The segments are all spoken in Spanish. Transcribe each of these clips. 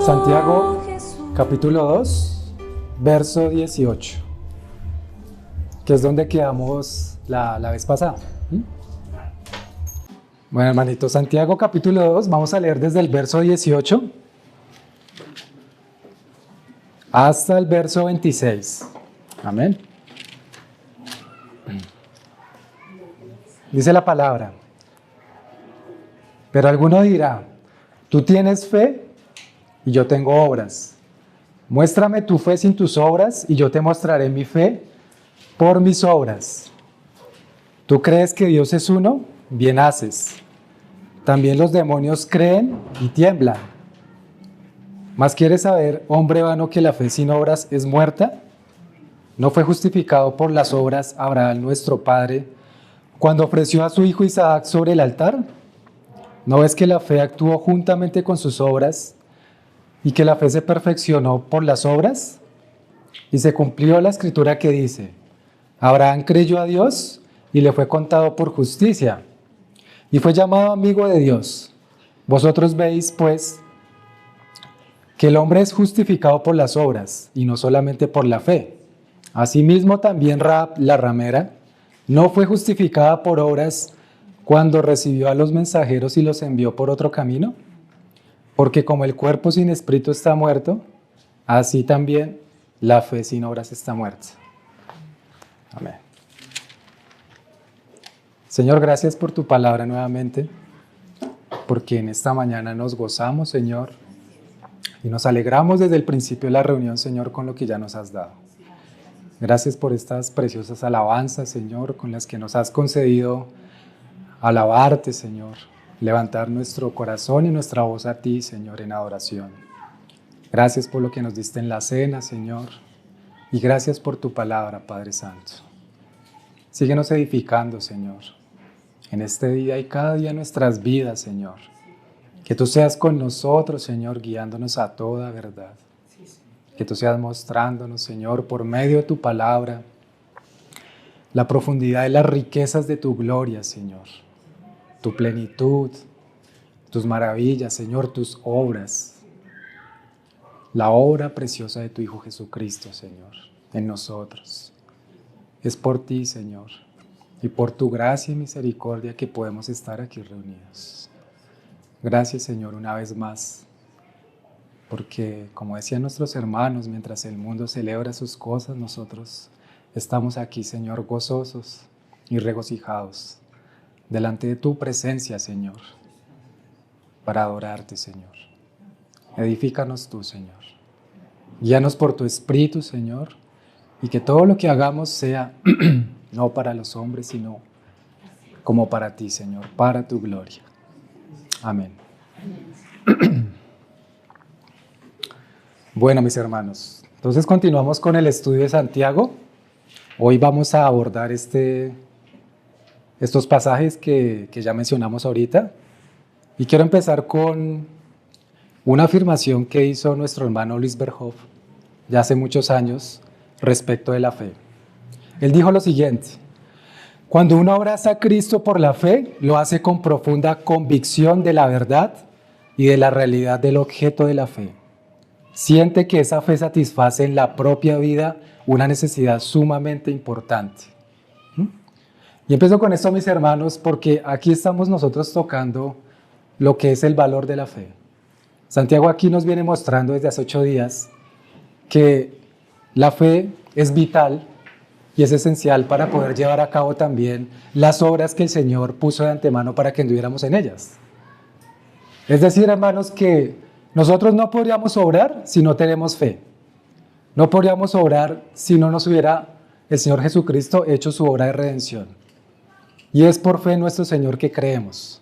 Santiago, capítulo 2, verso 18, que es donde quedamos la vez pasada. Bueno, hermanitos, Santiago, capítulo 2, vamos a leer desde el verso 18 hasta el verso 26. Amén. Dice la palabra: pero alguno dirá, tú tienes fe y yo tengo obras. Muéstrame tu fe sin tus obras y yo te mostraré mi fe por mis obras. ¿Tú crees que Dios es uno? Bien haces. También los demonios creen y tiemblan. ¿Mas quieres saber, hombre vano, que la fe sin obras es muerta? ¿No fue justificado por las obras Abraham nuestro padre cuando ofreció a su hijo Isaac sobre el altar? ¿No ves que la fe actuó juntamente con sus obras y que la fe se perfeccionó por las obras? Y se cumplió la escritura que dice: Abraham creyó a Dios y le fue contado por justicia, y fue llamado amigo de Dios. Vosotros veis, pues, que el hombre es justificado por las obras y no solamente por la fe. Asimismo también Rahab, la ramera, no fue justificada por obras cuando recibió a los mensajeros y los envió por otro camino. Porque como el cuerpo sin espíritu está muerto, así también la fe sin obras está muerta. Amén. Señor, gracias por tu palabra nuevamente, porque en esta mañana nos gozamos, Señor, y nos alegramos desde el principio de la reunión, Señor, con lo que ya nos has dado. Gracias por estas preciosas alabanzas, Señor, con las que nos has concedido alabarte, Señor, levantar nuestro corazón y nuestra voz a ti, Señor, en adoración. Gracias por lo que nos diste en la cena, Señor, y gracias por tu palabra, Padre Santo. Síguenos edificando, Señor, en este día y cada día de nuestras vidas, Señor. Que tú seas con nosotros, Señor, guiándonos a toda verdad. Que tú seas mostrándonos, Señor, por medio de tu palabra, la profundidad y las riquezas de tu gloria, Señor. Tu plenitud, tus maravillas, Señor, tus obras. La obra preciosa de tu Hijo Jesucristo, Señor, en nosotros. Es por ti, Señor, y por tu gracia y misericordia que podemos estar aquí reunidos. Gracias, Señor, una vez más, porque, como decían nuestros hermanos, mientras el mundo celebra sus cosas, nosotros estamos aquí, Señor, gozosos y regocijados delante de tu presencia, Señor, para adorarte, Señor. Edifícanos tú, Señor. Guíanos por tu Espíritu, Señor, y que todo lo que hagamos sea no para los hombres, sino como para ti, Señor, para tu gloria. Amén. Bueno, mis hermanos, entonces continuamos con el estudio de Santiago. Hoy vamos a abordar estos pasajes que ya mencionamos ahorita. Y quiero empezar con una afirmación que hizo nuestro hermano Luis Berhoff ya hace muchos años respecto de la fe. Él dijo lo siguiente: cuando uno abraza a Cristo por la fe, lo hace con profunda convicción de la verdad y de la realidad del objeto de la fe. Siente que esa fe satisface en la propia vida una necesidad sumamente importante. Y empiezo con esto, mis hermanos, porque aquí estamos nosotros tocando lo que es el valor de la fe. Santiago aquí nos viene mostrando desde hace 8 días que la fe es vital y es esencial para poder llevar a cabo también las obras que el Señor puso de antemano para que anduviéramos en ellas. Es decir, hermanos, que nosotros no podríamos obrar si no tenemos fe. No podríamos obrar si no nos hubiera el Señor Jesucristo hecho su obra de redención. Y es por fe en nuestro Señor que creemos.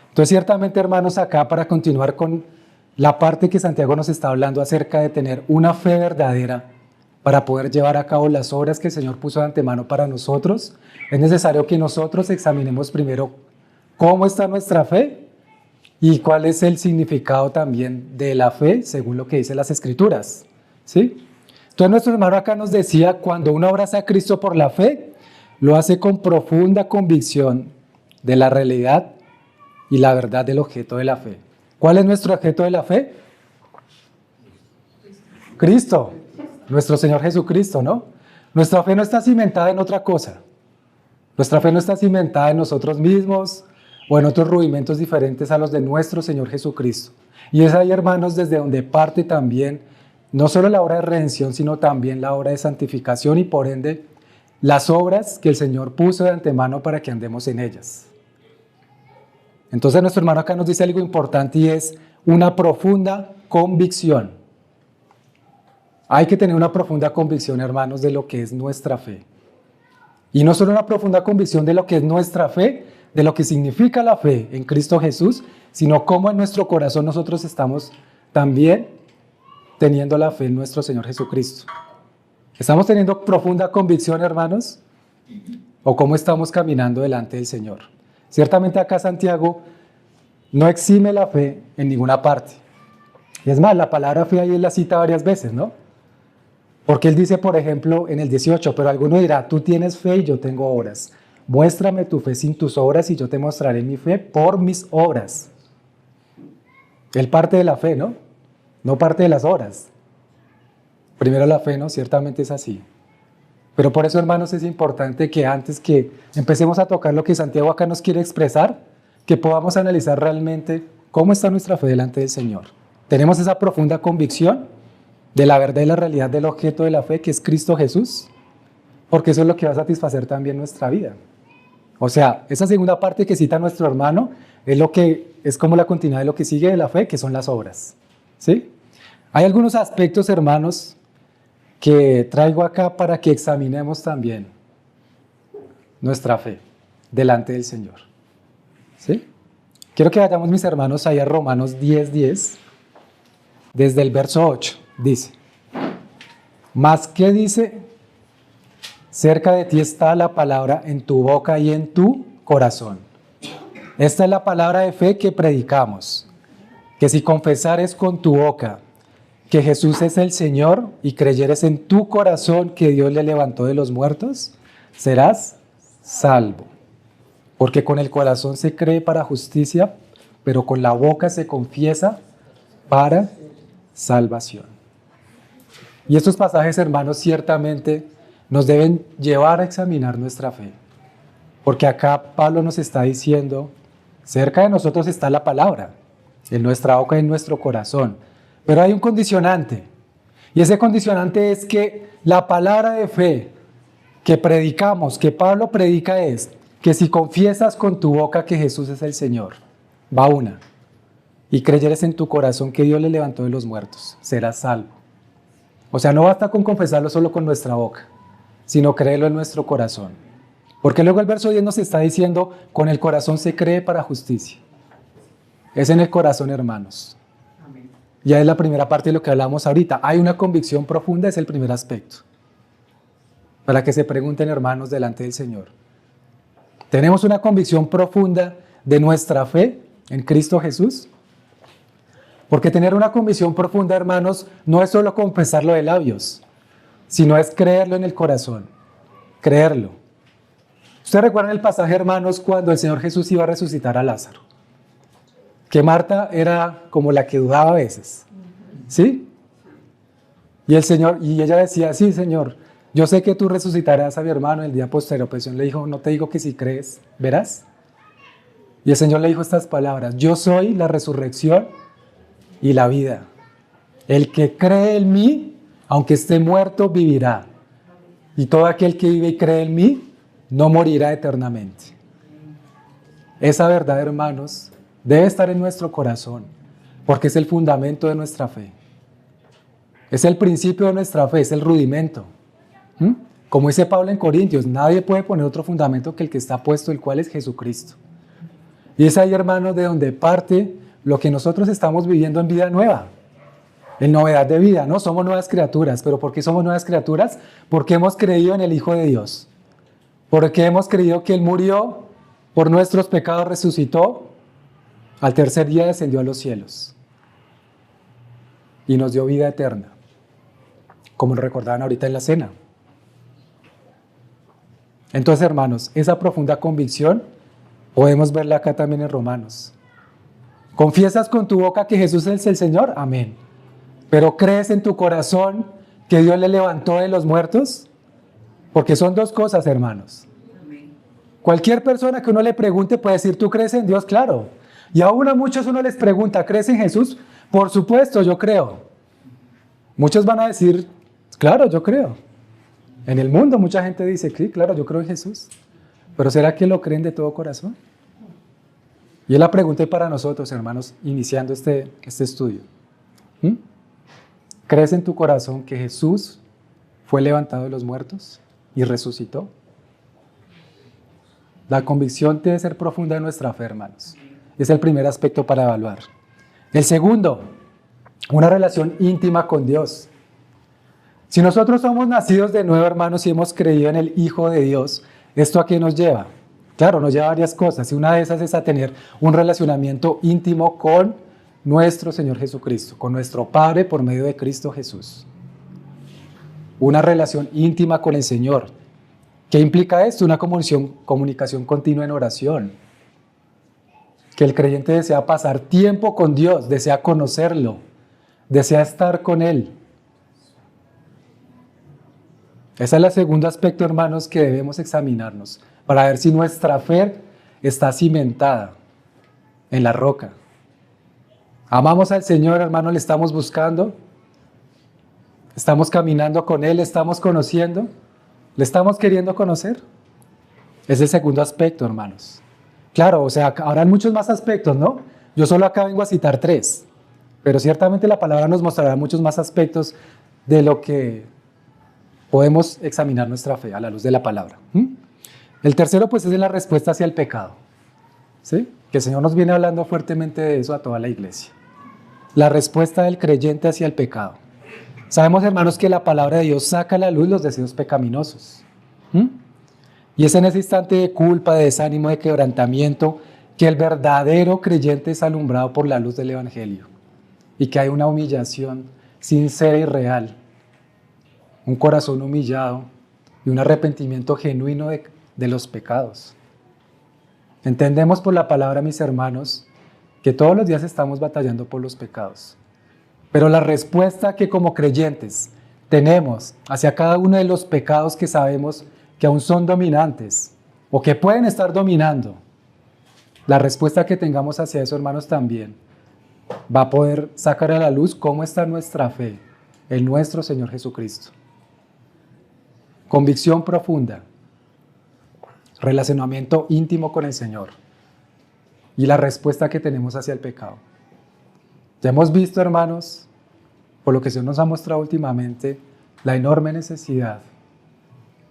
Entonces, ciertamente, hermanos, acá para continuar con la parte que Santiago nos está hablando acerca de tener una fe verdadera para poder llevar a cabo las obras que el Señor puso de antemano para nosotros, es necesario que nosotros examinemos primero cómo está nuestra fe y cuál es el significado también de la fe según lo que dicen las Escrituras, ¿sí? Entonces nuestro hermano acá nos decía, cuando uno abraza a Cristo por la fe, lo hace con profunda convicción de la realidad y la verdad del objeto de la fe. ¿Cuál es nuestro objeto de la fe? Cristo, nuestro Señor Jesucristo, ¿no? Nuestra fe no está cimentada en otra cosa. Nuestra fe no está cimentada en nosotros mismos o en otros rudimentos diferentes a los de nuestro Señor Jesucristo. Y es ahí, hermanos, desde donde parte también no solo la obra de redención, sino también la obra de santificación y por ende las obras que el Señor puso de antemano para que andemos en ellas. Entonces nuestro hermano acá nos dice algo importante y es una profunda convicción. Hay que tener una profunda convicción, hermanos, de lo que es nuestra fe. Y no solo una profunda convicción de lo que es nuestra fe, de lo que significa la fe en Cristo Jesús, sino cómo en nuestro corazón nosotros estamos también teniendo la fe en nuestro Señor Jesucristo. ¿Estamos teniendo profunda convicción, hermanos? ¿O cómo estamos caminando delante del Señor? Ciertamente acá Santiago no exime la fe en ninguna parte. Y es más, la palabra fe ahí él la cita varias veces, ¿no? Porque él dice, por ejemplo, en el 18, pero alguno dirá, tú tienes fe y yo tengo obras. Muéstrame tu fe sin tus obras y yo te mostraré mi fe por mis obras. Él parte de la fe, ¿no? No parte de las obras. Primero la fe, ¿no? Ciertamente es así. Pero por eso, hermanos, es importante que antes que empecemos a tocar lo que Santiago acá nos quiere expresar, que podamos analizar realmente cómo está nuestra fe delante del Señor. ¿Tenemos esa profunda convicción de la verdad y la realidad del objeto de la fe, que es Cristo Jesús? Porque eso es lo que va a satisfacer también nuestra vida. O sea, esa segunda parte que cita nuestro hermano es como la continuidad de lo que sigue de la fe, que son las obras. ¿Sí? Hay algunos aspectos, hermanos, que traigo acá para que examinemos también nuestra fe delante del Señor. ¿Sí? Quiero que vayamos, mis hermanos, ahí a Romanos 10:10, desde el verso 8, dice, ¿mas qué dice? Cerca de ti está la palabra en tu boca y en tu corazón. Esta es la palabra de fe que predicamos, que si confesares con tu boca que Jesús es el Señor y creyeres en tu corazón que Dios le levantó de los muertos, serás salvo. Porque con el corazón se cree para justicia, pero con la boca se confiesa para salvación. Y estos pasajes, hermanos, ciertamente nos deben llevar a examinar nuestra fe. Porque acá Pablo nos está diciendo, cerca de nosotros está la palabra, en nuestra boca y en nuestro corazón. Pero hay un condicionante, y ese condicionante es que la palabra de fe que predicamos, que Pablo predica es que si confiesas con tu boca que Jesús es el Señor, va una, y creyeres en tu corazón que Dios le levantó de los muertos, serás salvo. O sea, no basta con confesarlo solo con nuestra boca, sino creerlo en nuestro corazón. Porque luego el verso 10 nos está diciendo, con el corazón se cree para justicia. Es en el corazón, hermanos. Ya es la primera parte de lo que hablamos ahorita. Hay una convicción profunda, es el primer aspecto. Para que se pregunten, hermanos, delante del Señor. ¿Tenemos una convicción profunda de nuestra fe en Cristo Jesús? Porque tener una convicción profunda, hermanos, no es solo confesarlo de labios, sino es creerlo en el corazón. Creerlo. ¿Ustedes recuerdan el pasaje, hermanos, cuando el Señor Jesús iba a resucitar a Lázaro? Que Marta era como la que dudaba a veces, ¿sí? Y ella decía, sí, Señor, yo sé que tú resucitarás a mi hermano el día posterior. Pero el Señor le dijo, no te digo que si crees, verás. Y el Señor le dijo estas palabras, yo soy la resurrección y la vida. El que cree en mí, aunque esté muerto, vivirá. Y todo aquel que vive y cree en mí, no morirá eternamente. Esa verdad, hermanos, debe estar en nuestro corazón, porque es el fundamento de nuestra fe. Es el principio de nuestra fe, es el rudimento. Como dice Pablo en Corintios, nadie puede poner otro fundamento que el que está puesto, el cual es Jesucristo. Y es ahí, hermanos, de donde parte lo que nosotros estamos viviendo en vida nueva, en novedad de vida, ¿no? Somos nuevas criaturas, pero ¿por qué somos nuevas criaturas? Porque hemos creído en el Hijo de Dios, porque hemos creído que Él murió por nuestros pecados, resucitó, al tercer día descendió a los cielos y nos dio vida eterna, como recordaban ahorita en la cena. Entonces, hermanos, esa profunda convicción podemos verla acá también en Romanos. ¿Confiesas con tu boca que Jesús es el Señor? Amén. ¿Pero crees en tu corazón que Dios le levantó de los muertos? Porque son dos cosas, hermanos. Cualquier persona que uno le pregunte puede decir, ¿tú crees en Dios? Claro. Y aún a muchos uno les pregunta, ¿crees en Jesús? Por supuesto, yo creo. Muchos van a decir, claro, yo creo. En el mundo mucha gente dice, sí, claro, yo creo en Jesús. Pero ¿será que lo creen de todo corazón? Y es la pregunta para nosotros, hermanos, iniciando este estudio. ¿Crees en tu corazón que Jesús fue levantado de los muertos y resucitó? La convicción debe ser profunda en nuestra fe, hermanos. Es el primer aspecto para evaluar. El segundo, una relación íntima con Dios. Si nosotros somos nacidos de nuevo, hermanos, y hemos creído en el Hijo de Dios, ¿esto a qué nos lleva? Claro, nos lleva a varias cosas, y una de esas es a tener un relacionamiento íntimo con nuestro Señor Jesucristo, con nuestro Padre por medio de Cristo Jesús. Una relación íntima con el Señor. ¿Qué implica esto? Una comunicación continua en oración. Que el creyente desea pasar tiempo con Dios, desea conocerlo, desea estar con Él. Ese es el segundo aspecto, hermanos, que debemos examinarnos para ver si nuestra fe está cimentada en la roca. Amamos al Señor, hermanos, le estamos buscando, estamos caminando con Él, estamos conociendo, le estamos queriendo conocer. Es el segundo aspecto, hermanos. Claro, o sea, habrán muchos más aspectos, ¿no? Yo solo acá vengo a citar 3, pero ciertamente la palabra nos mostrará muchos más aspectos de lo que podemos examinar nuestra fe a la luz de la palabra. El tercero, pues, es en la respuesta hacia el pecado. ¿Sí? Que el Señor nos viene hablando fuertemente de eso a toda la iglesia. La respuesta del creyente hacia el pecado. Sabemos, hermanos, que la palabra de Dios saca a la luz los deseos pecaminosos. Y es en ese instante de culpa, de desánimo, de quebrantamiento, que el verdadero creyente es alumbrado por la luz del Evangelio. Y que hay una humillación sincera y real. Un corazón humillado y un arrepentimiento genuino de los pecados. Entendemos por la palabra, mis hermanos, que todos los días estamos batallando por los pecados. Pero la respuesta que como creyentes tenemos hacia cada uno de los pecados que sabemos que aún son dominantes o que pueden estar dominando, la respuesta que tengamos hacia eso, hermanos, también va a poder sacar a la luz cómo está nuestra fe en nuestro Señor Jesucristo. Convicción profunda, relacionamiento íntimo con el Señor y la respuesta que tenemos hacia el pecado. Ya hemos visto, hermanos, por lo que se nos ha mostrado últimamente, la enorme necesidad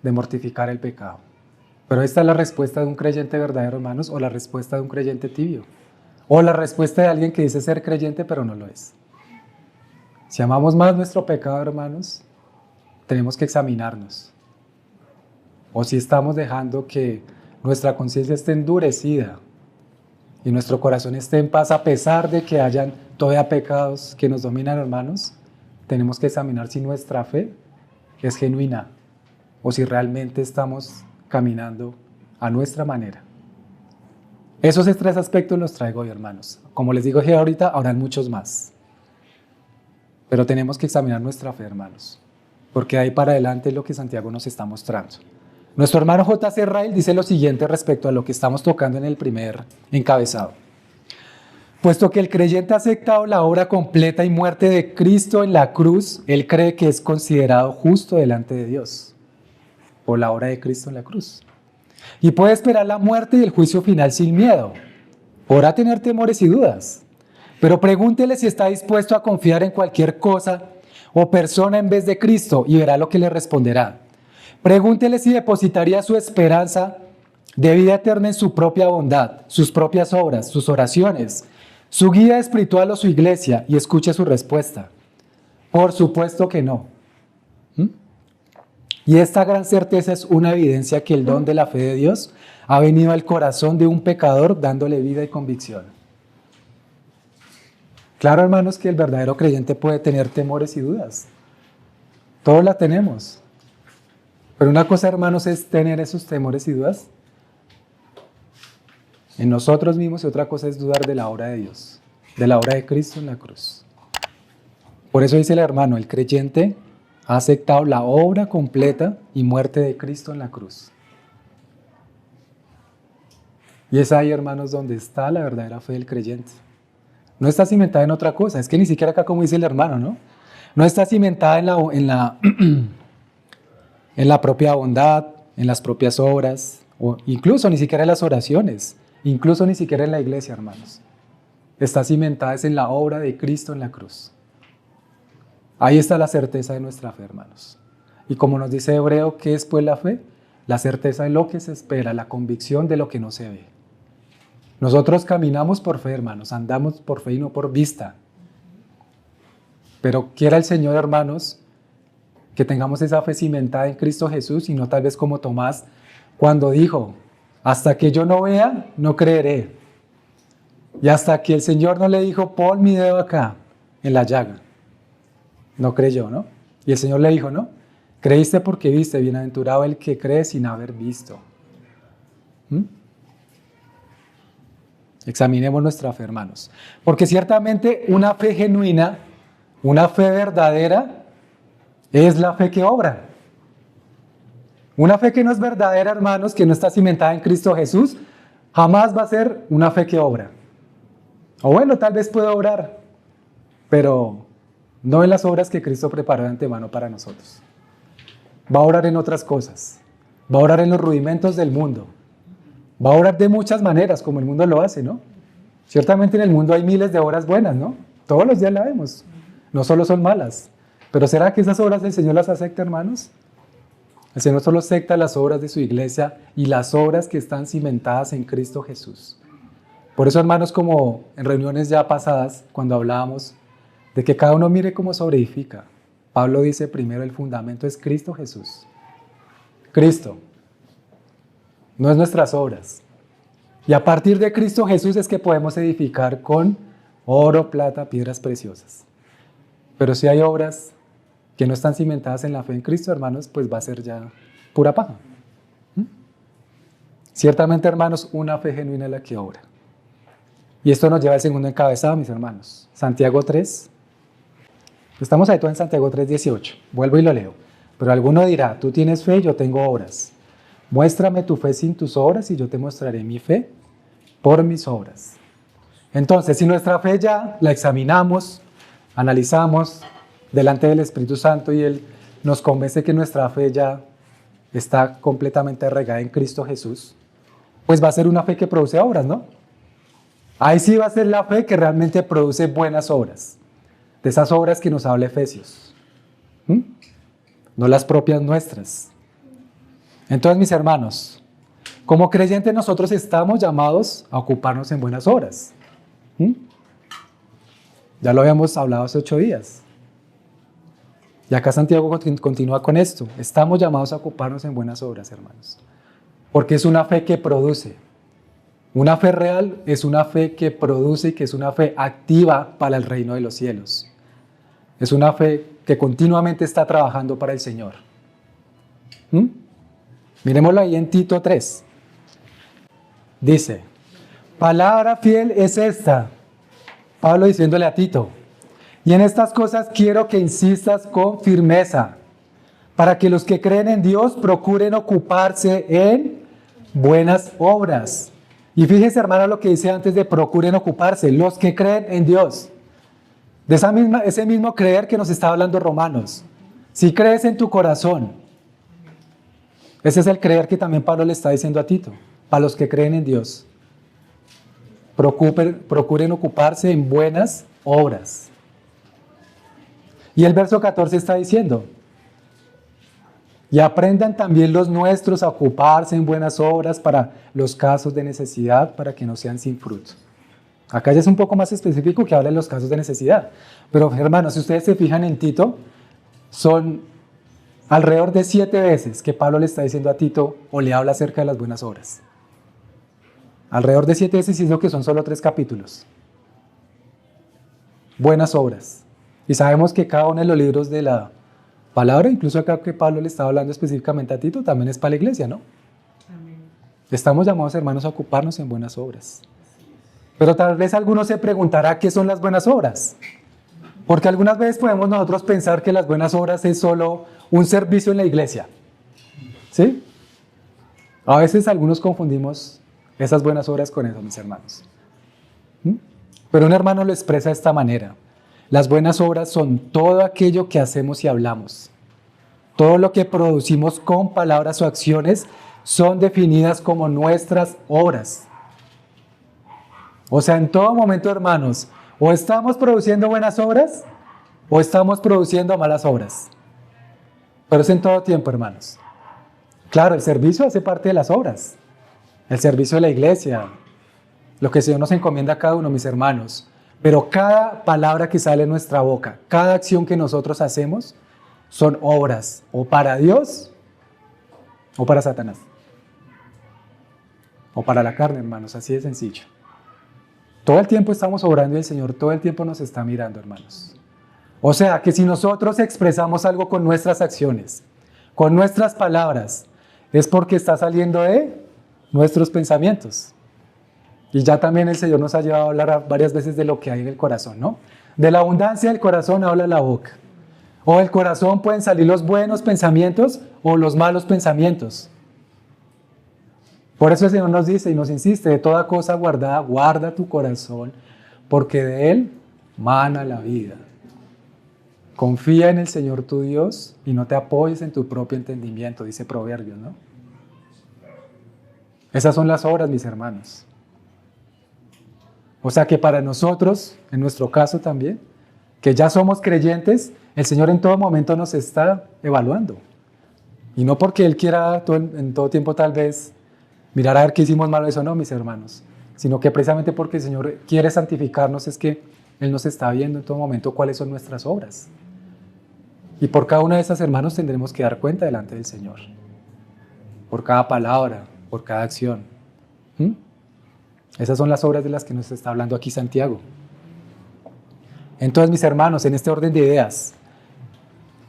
de mortificar el pecado. Pero esta es la respuesta de un creyente verdadero, hermanos, o la respuesta de un creyente tibio, o la respuesta de alguien que dice ser creyente pero no lo es. Si amamos más nuestro pecado, hermanos, tenemos que examinarnos. O si estamos dejando que nuestra conciencia esté endurecida y nuestro corazón esté en paz a pesar de que hayan todavía pecados que nos dominan, hermanos, tenemos que examinar si nuestra fe es genuina o si realmente estamos caminando a nuestra manera. Esos 3 aspectos los traigo hoy, hermanos. Como les digo ahorita, habrán muchos más. Pero tenemos que examinar nuestra fe, hermanos, porque de ahí para adelante es lo que Santiago nos está mostrando. Nuestro hermano J.C. Ryle dice lo siguiente respecto a lo que estamos tocando en el primer encabezado. Puesto que el creyente ha aceptado la obra completa y muerte de Cristo en la cruz, él cree que es considerado justo delante de Dios por la obra de Cristo en la cruz. Y puede esperar la muerte y el juicio final sin miedo. Podrá tener temores y dudas, pero pregúntele si está dispuesto a confiar en cualquier cosa o persona en vez de Cristo y verá lo que le responderá. Pregúntele si depositaría su esperanza de vida eterna en su propia bondad, sus propias obras, sus oraciones, su guía espiritual o su iglesia, y escuche su respuesta. Por supuesto que no. Y esta gran certeza es una evidencia que el don de la fe de Dios ha venido al corazón de un pecador dándole vida y convicción. Claro, hermanos, que el verdadero creyente puede tener temores y dudas. Todos la tenemos. Pero una cosa, hermanos, es tener esos temores y dudas en nosotros mismos y otra cosa es dudar de la obra de Dios. de la obra de Cristo en la cruz. Por eso dice el hermano, el creyente ha aceptado la obra completa y muerte de Cristo en la cruz. Y es ahí, hermanos, donde está la verdadera fe del creyente. No está cimentada en otra cosa, es que ni siquiera acá como dice el hermano, ¿no? No está cimentada en la propia bondad, en las propias obras, o incluso ni siquiera en las oraciones, incluso ni siquiera en la iglesia, hermanos. Está cimentada es en la obra de Cristo en la cruz. Ahí está la certeza de nuestra fe, hermanos. Y como nos dice Hebreo, ¿qué es pues la fe? La certeza de lo que se espera, la convicción de lo que no se ve. Nosotros caminamos por fe, hermanos, andamos por fe y no por vista. Pero quiera el Señor, hermanos, que tengamos esa fe cimentada en Cristo Jesús y no tal vez como Tomás cuando dijo, hasta que yo no vea, no creeré. Y hasta que el Señor no le dijo, pon mi dedo acá, en la llaga. No creyó, ¿no? Y el Señor le dijo, ¿no? Creíste porque viste, bienaventurado el que cree sin haber visto. Examinemos nuestra fe, hermanos. Porque ciertamente una fe genuina, una fe verdadera, es la fe que obra. Una fe que no es verdadera, hermanos, que no está cimentada en Cristo Jesús, jamás va a ser una fe que obra. O bueno, tal vez puede obrar, pero no en las obras que Cristo preparó de antemano para nosotros. Va a obrar en otras cosas. Va a obrar en los rudimentos del mundo. Va a obrar de muchas maneras, como el mundo lo hace, ¿no? Ciertamente en el mundo hay miles de obras buenas, ¿no? Todos los días la vemos. No solo son malas. Pero ¿será que esas obras el Señor las acepta, hermanos? El Señor solo acepta las obras de su iglesia y las obras que están cimentadas en Cristo Jesús. Por eso, hermanos, como en reuniones ya pasadas, cuando hablábamos de que cada uno mire cómo sobreedifica, Pablo dice primero el fundamento es Cristo Jesús. Cristo. No es nuestras obras. Y a partir de Cristo Jesús es que podemos edificar con oro, plata, piedras preciosas. Pero si hay obras que no están cimentadas en la fe en Cristo, hermanos, pues va a ser ya pura paja. Ciertamente, hermanos, una fe genuina es la que obra. Y esto nos lleva al segundo encabezado, mis hermanos. Santiago 3. Estamos ahí todo en Santiago 3:18. Vuelvo y lo leo. Pero alguno dirá, tú tienes fe, yo tengo obras. Muéstrame tu fe sin tus obras y yo te mostraré mi fe por mis obras. Entonces, si nuestra fe ya la examinamos, analizamos delante del Espíritu Santo y Él nos convence que nuestra fe ya está completamente arraigada en Cristo Jesús, pues va a ser una fe que produce obras, ¿no? Ahí sí va a ser la fe que realmente produce buenas obras, de esas obras que nos habla Efesios, no las propias nuestras. Entonces, mis hermanos, como creyentes nosotros estamos llamados a ocuparnos en buenas obras. Ya lo habíamos hablado hace 8 días. Y acá Santiago continúa con esto. Estamos llamados a ocuparnos en buenas obras, hermanos. Porque es una fe que produce. Una fe real es una fe que produce y que es una fe activa para el reino de los cielos. Es una fe que continuamente está trabajando para el Señor. Miremoslo ahí en Tito 3. Dice, palabra fiel es esta. Pablo diciéndole a Tito, y en estas cosas quiero que insistas con firmeza, para que los que creen en Dios procuren ocuparse en buenas obras. Y fíjese, hermano, lo que dice antes de procuren ocuparse, los que creen en Dios. De ese mismo creer que nos está hablando Romanos. Si crees en tu corazón, ese es el creer que también Pablo le está diciendo a Tito, para los que creen en Dios. Procuren ocuparse en buenas obras. Y el verso 14 está diciendo, y aprendan también los nuestros a ocuparse en buenas obras para los casos de necesidad, para que no sean sin fruto. Acá ya es un poco más específico que habla de los casos de necesidad. Pero hermanos, si ustedes se fijan en Tito, son alrededor de 7 veces que Pablo le está diciendo a Tito o le habla acerca de las buenas obras. Alrededor de 7 veces, y es lo que son solo 3 capítulos. Buenas obras. Y sabemos que cada uno de los libros de la palabra, incluso acá que Pablo le está hablando específicamente a Tito, también es para la iglesia, ¿no? Amén. Estamos llamados, hermanos, a ocuparnos en buenas obras. Pero tal vez alguno se preguntará qué son las buenas obras. Porque algunas veces podemos nosotros pensar que las buenas obras es solo un servicio en la iglesia. ¿Sí? A veces algunos confundimos esas buenas obras con eso, mis hermanos. Pero un hermano lo expresa de esta manera. Las buenas obras son todo aquello que hacemos y hablamos. Todo lo que producimos con palabras o acciones son definidas como nuestras obras. O sea, en todo momento, hermanos, o estamos produciendo buenas obras o estamos produciendo malas obras. Pero es en todo tiempo, hermanos. Claro, el servicio hace parte de las obras. El servicio de la iglesia, lo que el Señor nos encomienda a cada uno, mis hermanos. Pero cada palabra que sale de nuestra boca, cada acción que nosotros hacemos, son obras o para Dios o para Satanás. O para la carne, hermanos, así de sencillo. Todo el tiempo estamos obrando y el Señor todo el tiempo nos está mirando, hermanos. O sea, que si nosotros expresamos algo con nuestras acciones, con nuestras palabras, es porque está saliendo de nuestros pensamientos. Y ya también el Señor nos ha llevado a hablar varias veces de lo que hay en el corazón, ¿no? De la abundancia del corazón habla la boca. O del corazón pueden salir los buenos pensamientos o los malos pensamientos. Por eso el Señor nos dice y nos insiste, de toda cosa guardada, guarda tu corazón, porque de él mana la vida. Confía en el Señor tu Dios y no te apoyes en tu propio entendimiento, dice Proverbios, ¿no? Esas son las obras, mis hermanos. O sea que para nosotros, en nuestro caso también, que ya somos creyentes, el Señor en todo momento nos está evaluando. Y no porque Él quiera en todo tiempo tal vez mirar a ver qué hicimos malo, eso no, mis hermanos, sino que precisamente porque el Señor quiere santificarnos es que Él nos está viendo en todo momento cuáles son nuestras obras. Y por cada una de esas, hermanos, tendremos que dar cuenta delante del Señor. Por cada palabra, por cada acción. Esas son las obras de las que nos está hablando aquí Santiago. Entonces, mis hermanos, en este orden de ideas,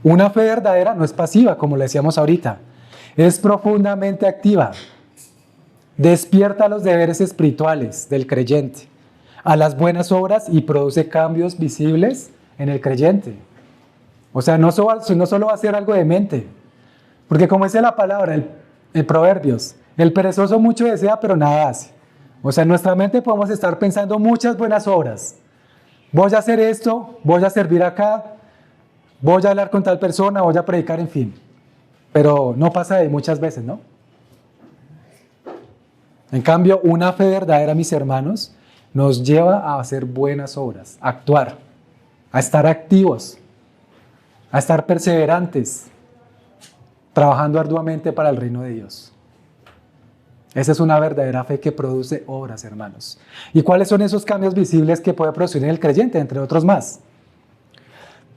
una fe verdadera no es pasiva, como le decíamos ahorita. Es profundamente activa. Despierta los deberes espirituales del creyente a las buenas obras y produce cambios visibles en el creyente. O sea, no solo va a ser algo de mente, porque como dice la palabra, el Proverbios, el perezoso mucho desea, pero nada hace. O sea, en nuestra mente podemos estar pensando muchas buenas obras. Voy a hacer esto, voy a servir acá, voy a hablar con tal persona, voy a predicar, en fin. Pero no pasa de muchas veces, ¿no? En cambio, una fe verdadera, mis hermanos, nos lleva a hacer buenas obras, a actuar, a estar activos, a estar perseverantes, trabajando arduamente para el reino de Dios. Esa es una verdadera fe que produce obras, hermanos. ¿Y cuáles son esos cambios visibles que puede producir en el creyente, entre otros más?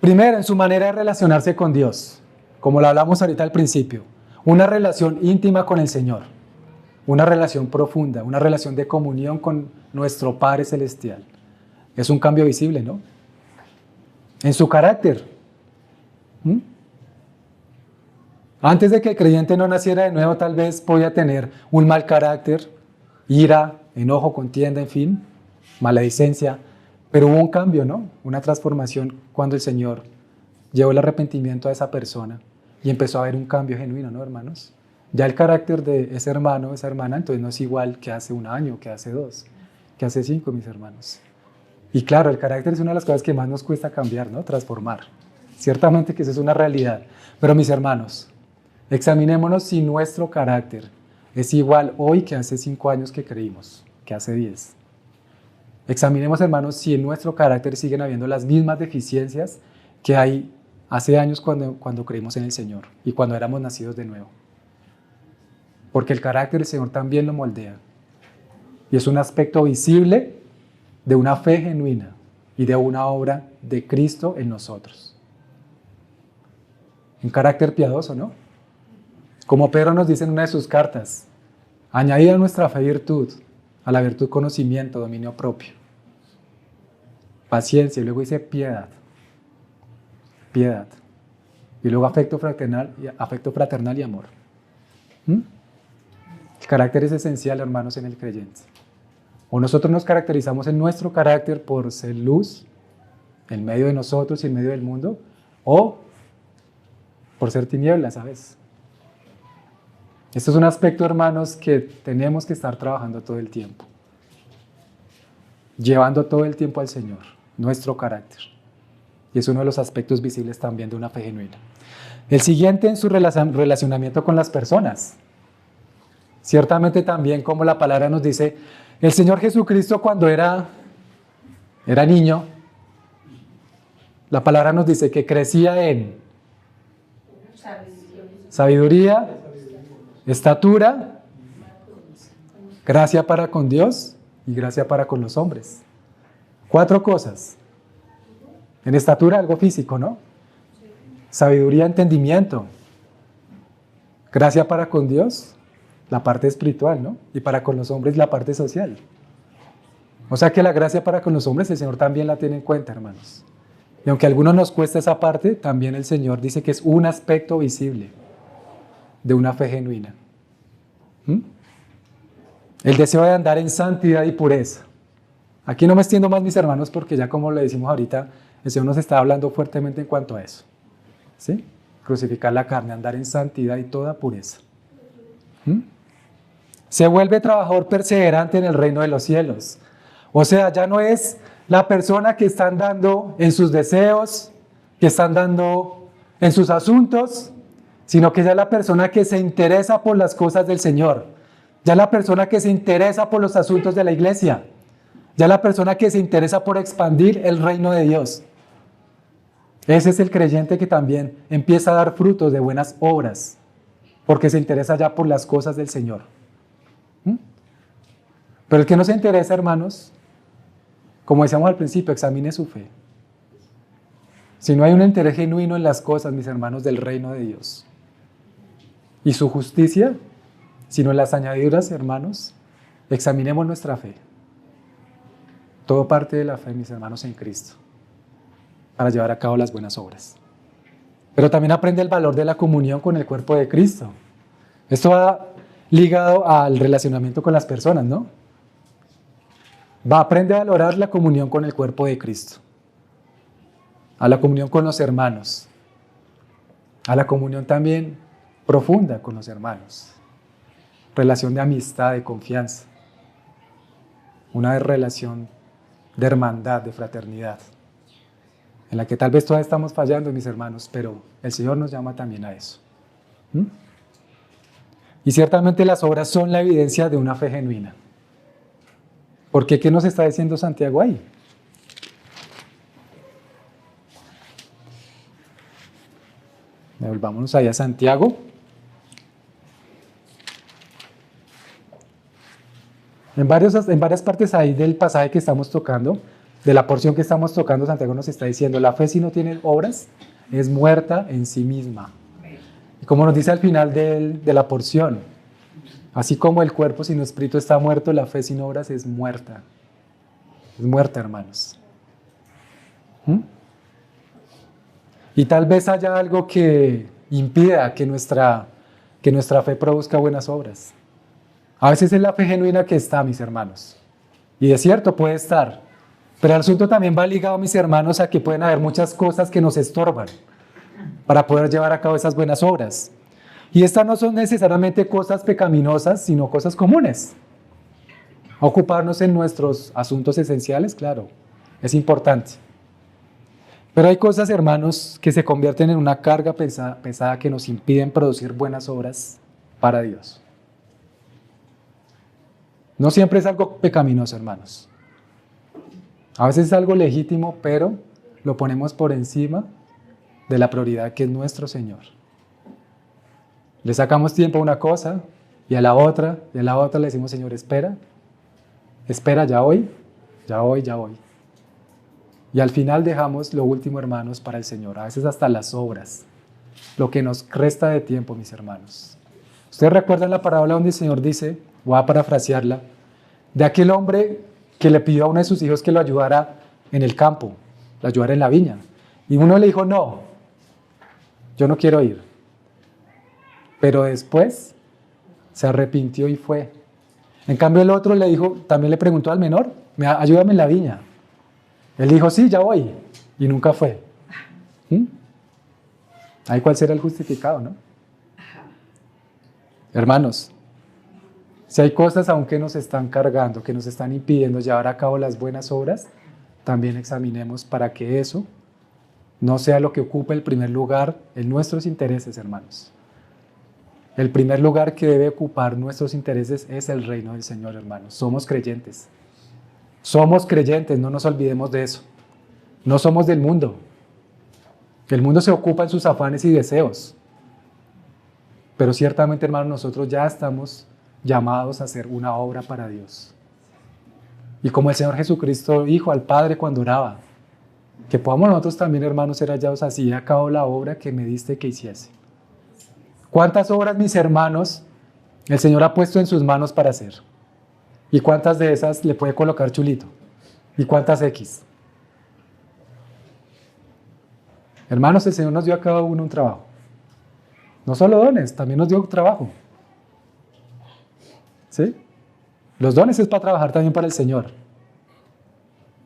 Primero, en su manera de relacionarse con Dios, como lo hablamos ahorita al principio, una relación íntima con el Señor, una relación profunda, una relación de comunión con nuestro Padre Celestial. Es un cambio visible, ¿no? En su carácter. Antes de que el creyente no naciera de nuevo, tal vez podía tener un mal carácter, ira, enojo, contienda, en fin, maledicencia, pero hubo un cambio, ¿no? Una transformación cuando el Señor llevó el arrepentimiento a esa persona y empezó a haber un cambio genuino, ¿no, hermanos? Ya el carácter de ese hermano, esa hermana, entonces no es igual que hace un año, que hace 2, que hace 5, mis hermanos. Y claro, el carácter es una de las cosas que más nos cuesta cambiar, ¿no? Transformar. Ciertamente que eso es una realidad. Pero mis hermanos, examinémonos si nuestro carácter es igual hoy que hace 5 años que creímos, que hace 10. Examinemos, hermanos, si en nuestro carácter siguen habiendo las mismas deficiencias que hay hace años cuando creímos en el Señor y cuando éramos nacidos de nuevo. Porque el carácter del Señor también lo moldea. Y es un aspecto visible de una fe genuina y de una obra de Cristo en nosotros. Un carácter piadoso, ¿no? Como Pedro nos dice en una de sus cartas, añadid a nuestra fe virtud, a la virtud conocimiento, dominio propio, paciencia, y luego dice piedad, y luego afecto fraternal y amor. El carácter es esencial, hermanos, en el creyente. O nosotros nos caracterizamos en nuestro carácter por ser luz en medio de nosotros y en medio del mundo, o por ser tinieblas, ¿sabes? Esto es un aspecto, hermanos, que tenemos que estar trabajando todo el tiempo. Llevando todo el tiempo al Señor, nuestro carácter. Y es uno de los aspectos visibles también de una fe genuina. El siguiente en su relacionamiento con las personas. Ciertamente también, como la palabra nos dice, el Señor Jesucristo cuando era niño, la palabra nos dice que crecía en sabiduría, estatura, gracia para con Dios y gracia para con los hombres. 4 cosas. En estatura, algo físico, ¿no? Sabiduría, entendimiento. Gracia para con Dios, la parte espiritual, ¿no? Y para con los hombres, la parte social. O sea que la gracia para con los hombres, el Señor también la tiene en cuenta, hermanos. Y aunque a algunos nos cuesta esa parte, también el Señor dice que es un aspecto visible de una fe genuina. El deseo de andar en santidad y pureza. Aquí no me extiendo más, mis hermanos, porque ya como le decimos ahorita, el Señor nos está hablando fuertemente en cuanto a eso. ¿Sí? Crucificar la carne, andar en santidad y toda pureza. Se vuelve trabajador perseverante en el reino de los cielos. O sea, ya no es la persona que está andando en sus deseos, que está andando en sus asuntos, sino que ya es la persona que se interesa por las cosas del Señor. Ya es la persona que se interesa por los asuntos de la iglesia. Ya es la persona que se interesa por expandir el reino de Dios. Ese es el creyente que también empieza a dar frutos de buenas obras, porque se interesa ya por las cosas del Señor. Pero el que no se interesa, hermanos, como decíamos al principio, examine su fe. Si no hay un interés genuino en las cosas, mis hermanos, del reino de Dios y su justicia, sino en las añadiduras, hermanos, examinemos nuestra fe. Todo parte de la fe, mis hermanos, en Cristo, para llevar a cabo las buenas obras. Pero también aprende el valor de la comunión con el cuerpo de Cristo. Esto va ligado al relacionamiento con las personas, ¿no? Aprende a valorar la comunión con el cuerpo de Cristo, a la comunión con los hermanos, a la comunión también profunda con los hermanos, relación de amistad, de confianza, una relación de hermandad, de fraternidad, en la que tal vez todavía estamos fallando, mis hermanos, pero el Señor nos llama también a eso. Y ciertamente las obras son la evidencia de una fe genuina. ¿Por qué? ¿Qué nos está diciendo Santiago ahí? Volvámonos ahí a Santiago. En varias partes ahí del pasaje que estamos tocando, de la porción que estamos tocando, Santiago nos está diciendo, la fe si no tiene obras es muerta en sí misma. Y como nos dice al final de la porción, así como el cuerpo sin espíritu está muerto, la fe sin obras es muerta. Es muerta, hermanos. Y tal vez haya algo que impida que nuestra fe produzca buenas obras. A veces es la fe genuina que está, mis hermanos. Y es cierto, puede estar. Pero el asunto también va ligado, mis hermanos, a que pueden haber muchas cosas que nos estorban para poder llevar a cabo esas buenas obras. Y estas no son necesariamente cosas pecaminosas, sino cosas comunes. Ocuparnos en nuestros asuntos esenciales, claro, es importante. Pero hay cosas, hermanos, que se convierten en una carga pesada que nos impiden producir buenas obras para Dios. No siempre es algo pecaminoso, hermanos. A veces es algo legítimo, pero lo ponemos por encima de la prioridad que es nuestro Señor. Le sacamos tiempo a una cosa y a la otra le decimos, Señor, espera, ya voy. Y al final dejamos lo último, hermanos, para el Señor, a veces hasta las obras, lo que nos resta de tiempo, mis hermanos. Ustedes recuerdan la parábola donde el Señor dice, voy a parafrasearla, de aquel hombre que le pidió a uno de sus hijos que lo ayudara en el campo, lo ayudara en la viña. Y uno le dijo, no, yo no quiero ir. Pero después se arrepintió y fue. En cambio el otro le dijo, también le preguntó al menor, ayúdame en la viña. Él dijo, sí, ya voy. Y nunca fue. ¿Mm? Ahí cuál será el justificado, ¿no? Hermanos, si hay cosas aún que nos están cargando, que nos están impidiendo llevar a cabo las buenas obras, también examinemos para que eso no sea lo que ocupe el primer lugar en nuestros intereses, hermanos. El primer lugar que debe ocupar nuestros intereses es el reino del Señor, hermanos. Somos creyentes. Somos creyentes, no nos olvidemos de eso. No somos del mundo. El mundo se ocupa en sus afanes y deseos. Pero ciertamente, hermanos, nosotros ya estamos llamados a hacer una obra para Dios. Y como el Señor Jesucristo dijo al Padre cuando oraba, que podamos nosotros también, hermanos, ser hallados así, a cabo la obra que me diste que hiciese. ¿Cuántas obras, mis hermanos, el Señor ha puesto en sus manos para hacer? ¿Y cuántas de esas le puede colocar chulito? ¿Y cuántas X? Hermanos, el Señor nos dio a cada uno un trabajo. No solo dones, también nos dio trabajo. ¿Sí? Los dones es para trabajar también para el Señor.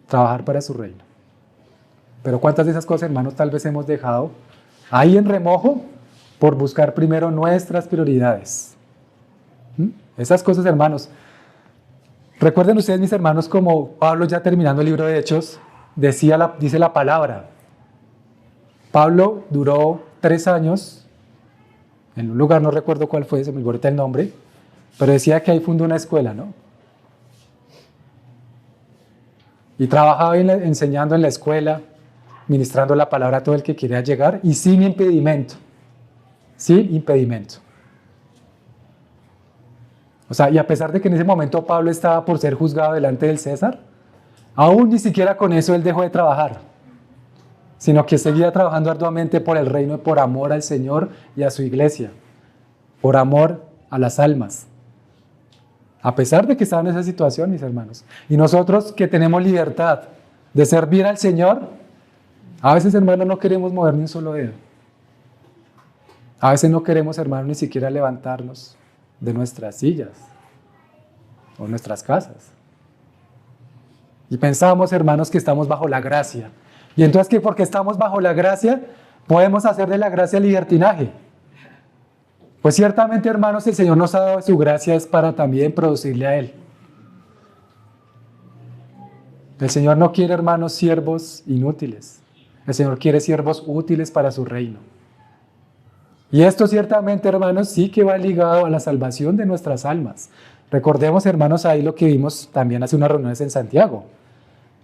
Trabajar para su reino. Pero ¿cuántas de esas cosas, hermanos, tal vez hemos dejado ahí en remojo por buscar primero nuestras prioridades? Esas cosas, hermanos. Recuerden ustedes, mis hermanos, como Pablo, ya terminando el libro de Hechos, dice la palabra. Pablo duró 3 años, en un lugar, no recuerdo cuál fue, se me olvidó ahorita el nombre, pero decía que ahí fundó una escuela, ¿no? Y trabajaba enseñando en la escuela, ministrando la palabra a todo el que quería llegar, y sin impedimento. Sin impedimento. O sea, y a pesar de que en ese momento Pablo estaba por ser juzgado delante del César, aún ni siquiera con eso él dejó de trabajar, sino que seguía trabajando arduamente por el reino, por amor al Señor y a su iglesia, por amor a las almas. A pesar de que estaba en esa situación, mis hermanos. Y nosotros que tenemos libertad de servir al Señor, a veces, hermanos, no queremos mover ni un solo dedo. A veces no queremos, hermanos, ni siquiera levantarnos de nuestras sillas o nuestras casas. Y pensamos, hermanos, que estamos bajo la gracia. Y entonces que porque estamos bajo la gracia, podemos hacer de la gracia libertinaje. Pues ciertamente, hermanos, el Señor nos ha dado su gracia es para también producirle a Él. El Señor no quiere, hermanos, siervos inútiles. El Señor quiere siervos útiles para su reino. Y esto ciertamente, hermanos, sí que va ligado a la salvación de nuestras almas. Recordemos, hermanos, ahí lo que vimos también hace unas reuniones en Santiago.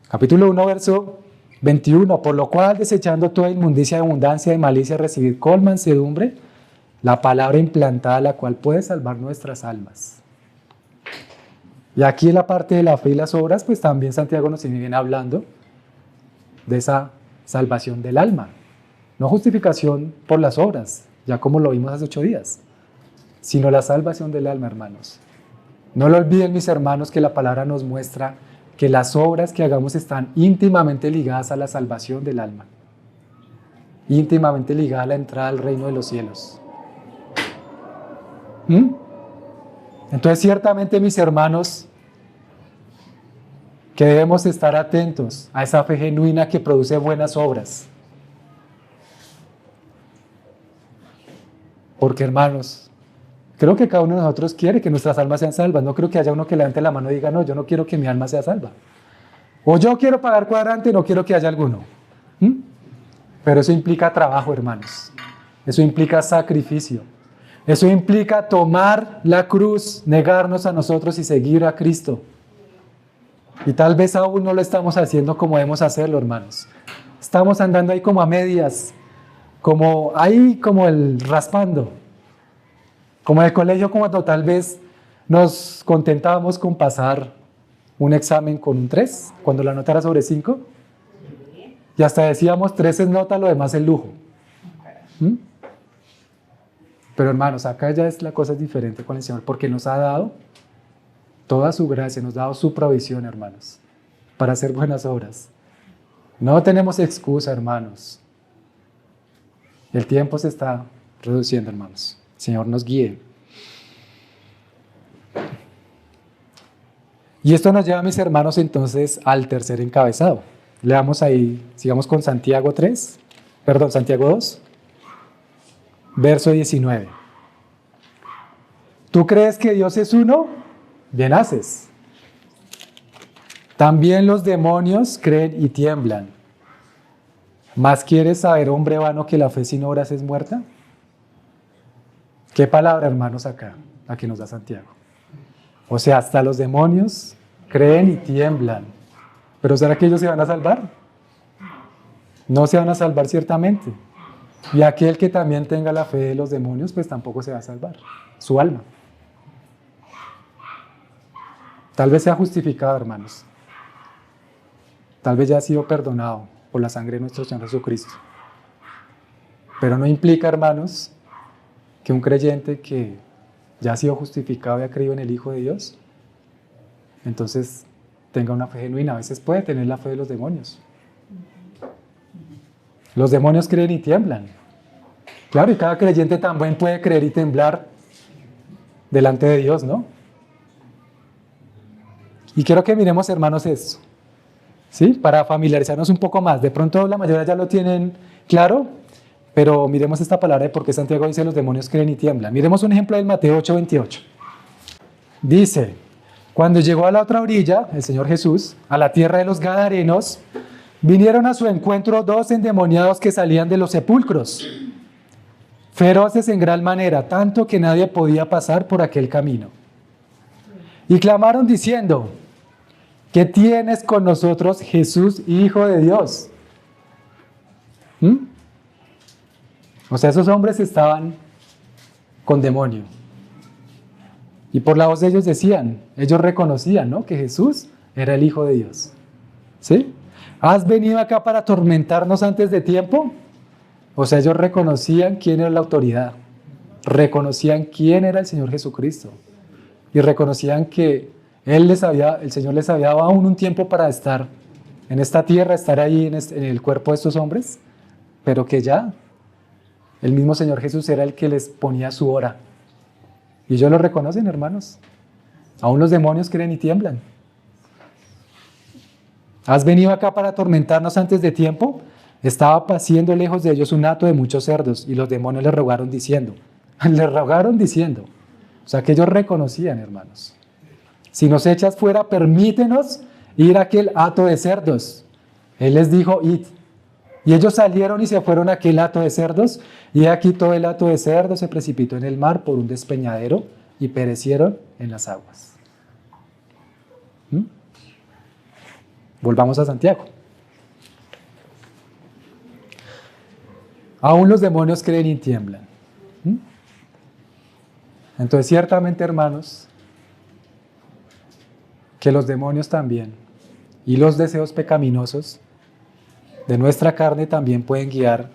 Capítulo 1, verso 21. Por lo cual, desechando toda inmundicia y abundancia de malicia, recibid con mansedumbre la palabra implantada, la cual puede salvar nuestras almas. Y aquí en la parte de la fe y las obras, pues también Santiago nos viene hablando de esa salvación del alma. No justificación por las obras, ya como lo vimos hace 8 días, sino la salvación del alma, hermanos. No lo olviden, mis hermanos, que la palabra nos muestra que las obras que hagamos están íntimamente ligadas a la salvación del alma. Íntimamente ligada a la entrada al reino de los cielos. Entonces, ciertamente, mis hermanos, que debemos estar atentos a esa fe genuina que produce buenas obras. Porque, hermanos, creo que cada uno de nosotros quiere que nuestras almas sean salvas. No creo que haya uno que levante la mano y diga, no, yo no quiero que mi alma sea salva. O yo quiero pagar cuadrante y no quiero que haya alguno. Pero eso implica trabajo, hermanos. Eso implica sacrificio. Eso implica tomar la cruz, negarnos a nosotros y seguir a Cristo. Y tal vez aún no lo estamos haciendo como debemos hacerlo, hermanos. Estamos andando ahí como a medias, como ahí como el raspando. Como en el colegio, cuando tal vez nos contentábamos con pasar un examen con un 3, cuando la nota era sobre 5. Y hasta decíamos 3 es nota, lo demás es lujo. Pero hermanos, acá ya la cosa es diferente con el Señor, porque nos ha dado toda su gracia, nos ha dado su provisión, hermanos, para hacer buenas obras. No tenemos excusa, hermanos. El tiempo se está reduciendo, hermanos. El Señor nos guíe. Y esto nos lleva, mis hermanos, entonces al tercer encabezado. Leamos ahí, sigamos con Santiago 2, verso 19. ¿Tú crees que Dios es uno? Bien haces. También los demonios creen y tiemblan. ¿Más quieres saber, hombre vano, que la fe sin obras es muerta? ¿Qué palabra, hermanos, acá? Aquí nos da Santiago. O sea, hasta los demonios creen y tiemblan. ¿Pero será que ellos se van a salvar? No se van a salvar ciertamente. Y aquel que también tenga la fe de los demonios, pues tampoco se va a salvar. Su alma. Tal vez sea justificado, hermanos. Tal vez ya ha sido perdonado por la sangre de nuestro Señor Jesucristo. Pero no implica, hermanos, que un creyente que ya ha sido justificado y ha creído en el Hijo de Dios, entonces tenga una fe genuina. A veces puede tener la fe de los demonios. Los demonios creen y tiemblan. Claro, y cada creyente también puede creer y temblar delante de Dios, ¿no? Y quiero que miremos, hermanos, esto, ¿sí? Para familiarizarnos un poco más. De pronto la mayoría ya lo tienen claro, pero miremos esta palabra de por qué Santiago dice los demonios creen y tiemblan. Miremos un ejemplo del Mateo 8:28. Dice, cuando llegó a la otra orilla, el Señor Jesús, a la tierra de los Gadarenos, vinieron a su encuentro 2 endemoniados que salían de los sepulcros, feroces en gran manera, tanto que nadie podía pasar por aquel camino. Y clamaron diciendo, ¿qué tienes con nosotros, Jesús, Hijo de Dios? O sea, esos hombres estaban con demonio. Y por la voz de ellos decían, ellos reconocían, ¿no?, que Jesús era el Hijo de Dios. ¿Sí? ¿Has venido acá para atormentarnos antes de tiempo? O sea, ellos reconocían quién era la autoridad, reconocían quién era el Señor Jesucristo y reconocían que el Señor les había dado aún un tiempo para estar en esta tierra, estar ahí en el cuerpo de estos hombres, pero que ya el mismo Señor Jesús era el que les ponía su hora. Y ellos lo reconocen, hermanos. Aún los demonios creen y tiemblan. ¿Has venido acá para atormentarnos antes de tiempo? Estaba paciendo lejos de ellos un hato de muchos cerdos, y los demonios les rogaron diciendo, o sea que ellos reconocían, hermanos, si nos echas fuera, permítenos ir a aquel hato de cerdos. Él les dijo, id. Y ellos salieron y se fueron a aquel hato de cerdos, y aquí todo el hato de cerdos se precipitó en el mar por un despeñadero y perecieron en las aguas. Volvamos a Santiago. Aún los demonios creen y tiemblan. Entonces, ciertamente, hermanos, que los demonios también y los deseos pecaminosos de nuestra carne también pueden guiar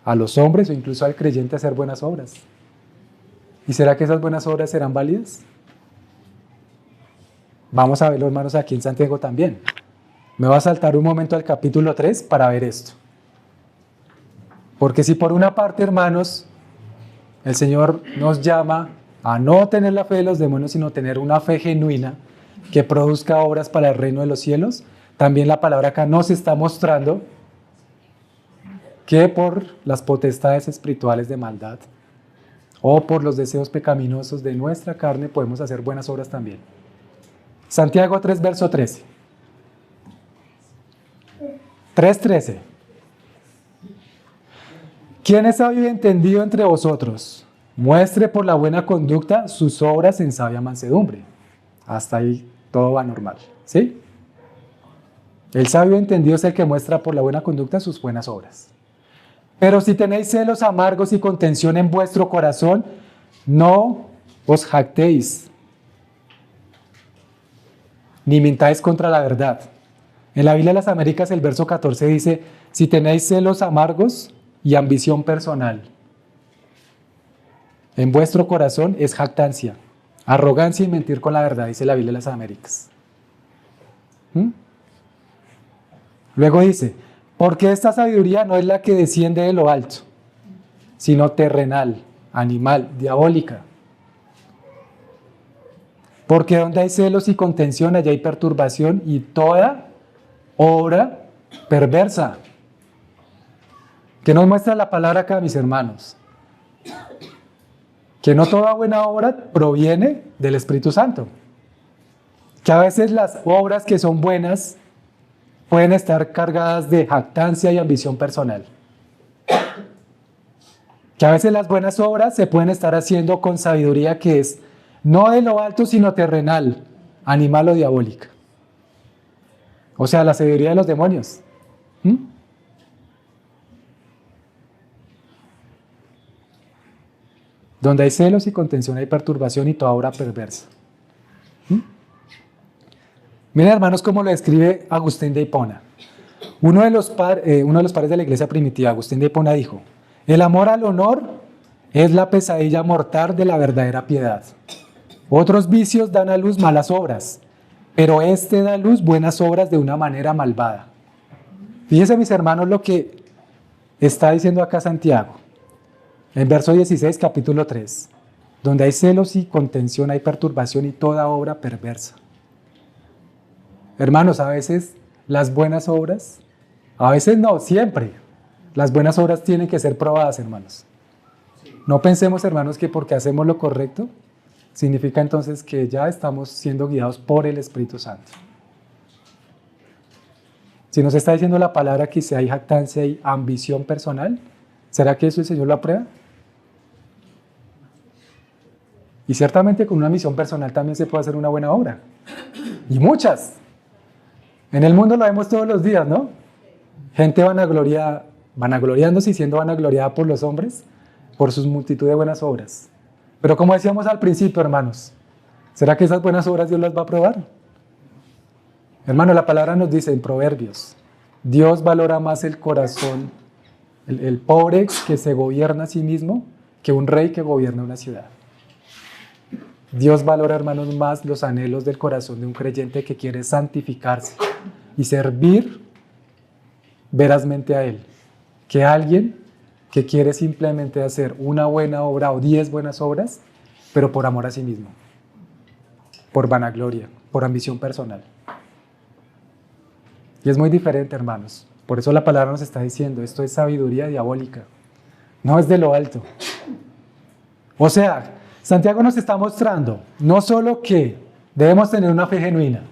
a los hombres o incluso al creyente a hacer buenas obras. ¿Y será que esas buenas obras serán válidas? Vamos a verlo, hermanos, aquí en Santiago también. Me voy a saltar un momento al capítulo 3 para ver esto. Porque si por una parte, hermanos, el Señor nos llama a no tener la fe de los demonios, sino tener una fe genuina que produzca obras para el reino de los cielos, también la palabra acá nos está mostrando que por las potestades espirituales de maldad o por los deseos pecaminosos de nuestra carne podemos hacer buenas obras también. Santiago 3, verso 13. 3:13. ¿Quién es sabio y entendido entre vosotros? Muestre por la buena conducta sus obras en sabia mansedumbre. Hasta ahí todo va normal, ¿sí? El sabio entendido es el que muestra por la buena conducta sus buenas obras. Pero si tenéis celos amargos y contención en vuestro corazón, no os jactéis, ni mintáis contra la verdad. En la Biblia de las Américas el verso 14 dice, si tenéis celos amargos y ambición personal, en vuestro corazón es jactancia, arrogancia y mentir con la verdad, dice la Biblia de las Américas. Luego dice, porque esta sabiduría no es la que desciende de lo alto, sino terrenal, animal, diabólica. Porque donde hay celos y contención, allá hay perturbación y toda obra perversa. ¿Qué nos muestra la palabra acá, mis hermanos? Que no toda buena obra proviene del Espíritu Santo. Que a veces las obras que son buenas pueden estar cargadas de jactancia y ambición personal. Que a veces las buenas obras se pueden estar haciendo con sabiduría que es no de lo alto, sino terrenal, animal o diabólica. O sea, la sabiduría de los demonios. Donde hay celos y contención hay perturbación y toda obra perversa. Miren, hermanos, cómo lo describe Agustín de Hipona. Uno de los padres de la iglesia primitiva, Agustín de Hipona, dijo: el amor al honor es la pesadilla mortal de la verdadera piedad. Otros vicios dan a luz malas obras, pero este da a luz buenas obras de una manera malvada. Fíjense, mis hermanos, lo que está diciendo acá Santiago. En verso 16, capítulo 3. Donde hay celos y contención hay perturbación y toda obra perversa. Hermanos, a veces las buenas obras, a veces no, siempre, las buenas obras tienen que ser probadas, hermanos. No pensemos, hermanos, que porque hacemos lo correcto, significa entonces que ya estamos siendo guiados por el Espíritu Santo. Si nos está diciendo la palabra que si hay jactancia y ambición personal, ¿será que eso el Señor lo aprueba? Y ciertamente con una misión personal también se puede hacer una buena obra. Y muchas. En el mundo lo vemos todos los días, ¿no? Gente vanagloriándose y siendo vanagloriada por los hombres por sus multitud de buenas obras. Pero como decíamos al principio, hermanos, ¿será que esas buenas obras Dios las va a aprobar? Hermano, la palabra nos dice en Proverbios, Dios valora más el corazón, el pobre que se gobierna a sí mismo, que un rey que gobierna una ciudad. Dios valora, hermanos, más los anhelos del corazón de un creyente que quiere santificarse y servir verazmente a Él, que alguien que quiere simplemente hacer una buena obra o 10 buenas obras, pero por amor a sí mismo, por vanagloria, por ambición personal. Y es muy diferente, hermanos. Por eso la palabra nos está diciendo, esto es sabiduría diabólica, no es de lo alto. O sea, Santiago nos está mostrando no solo que debemos tener una fe genuina,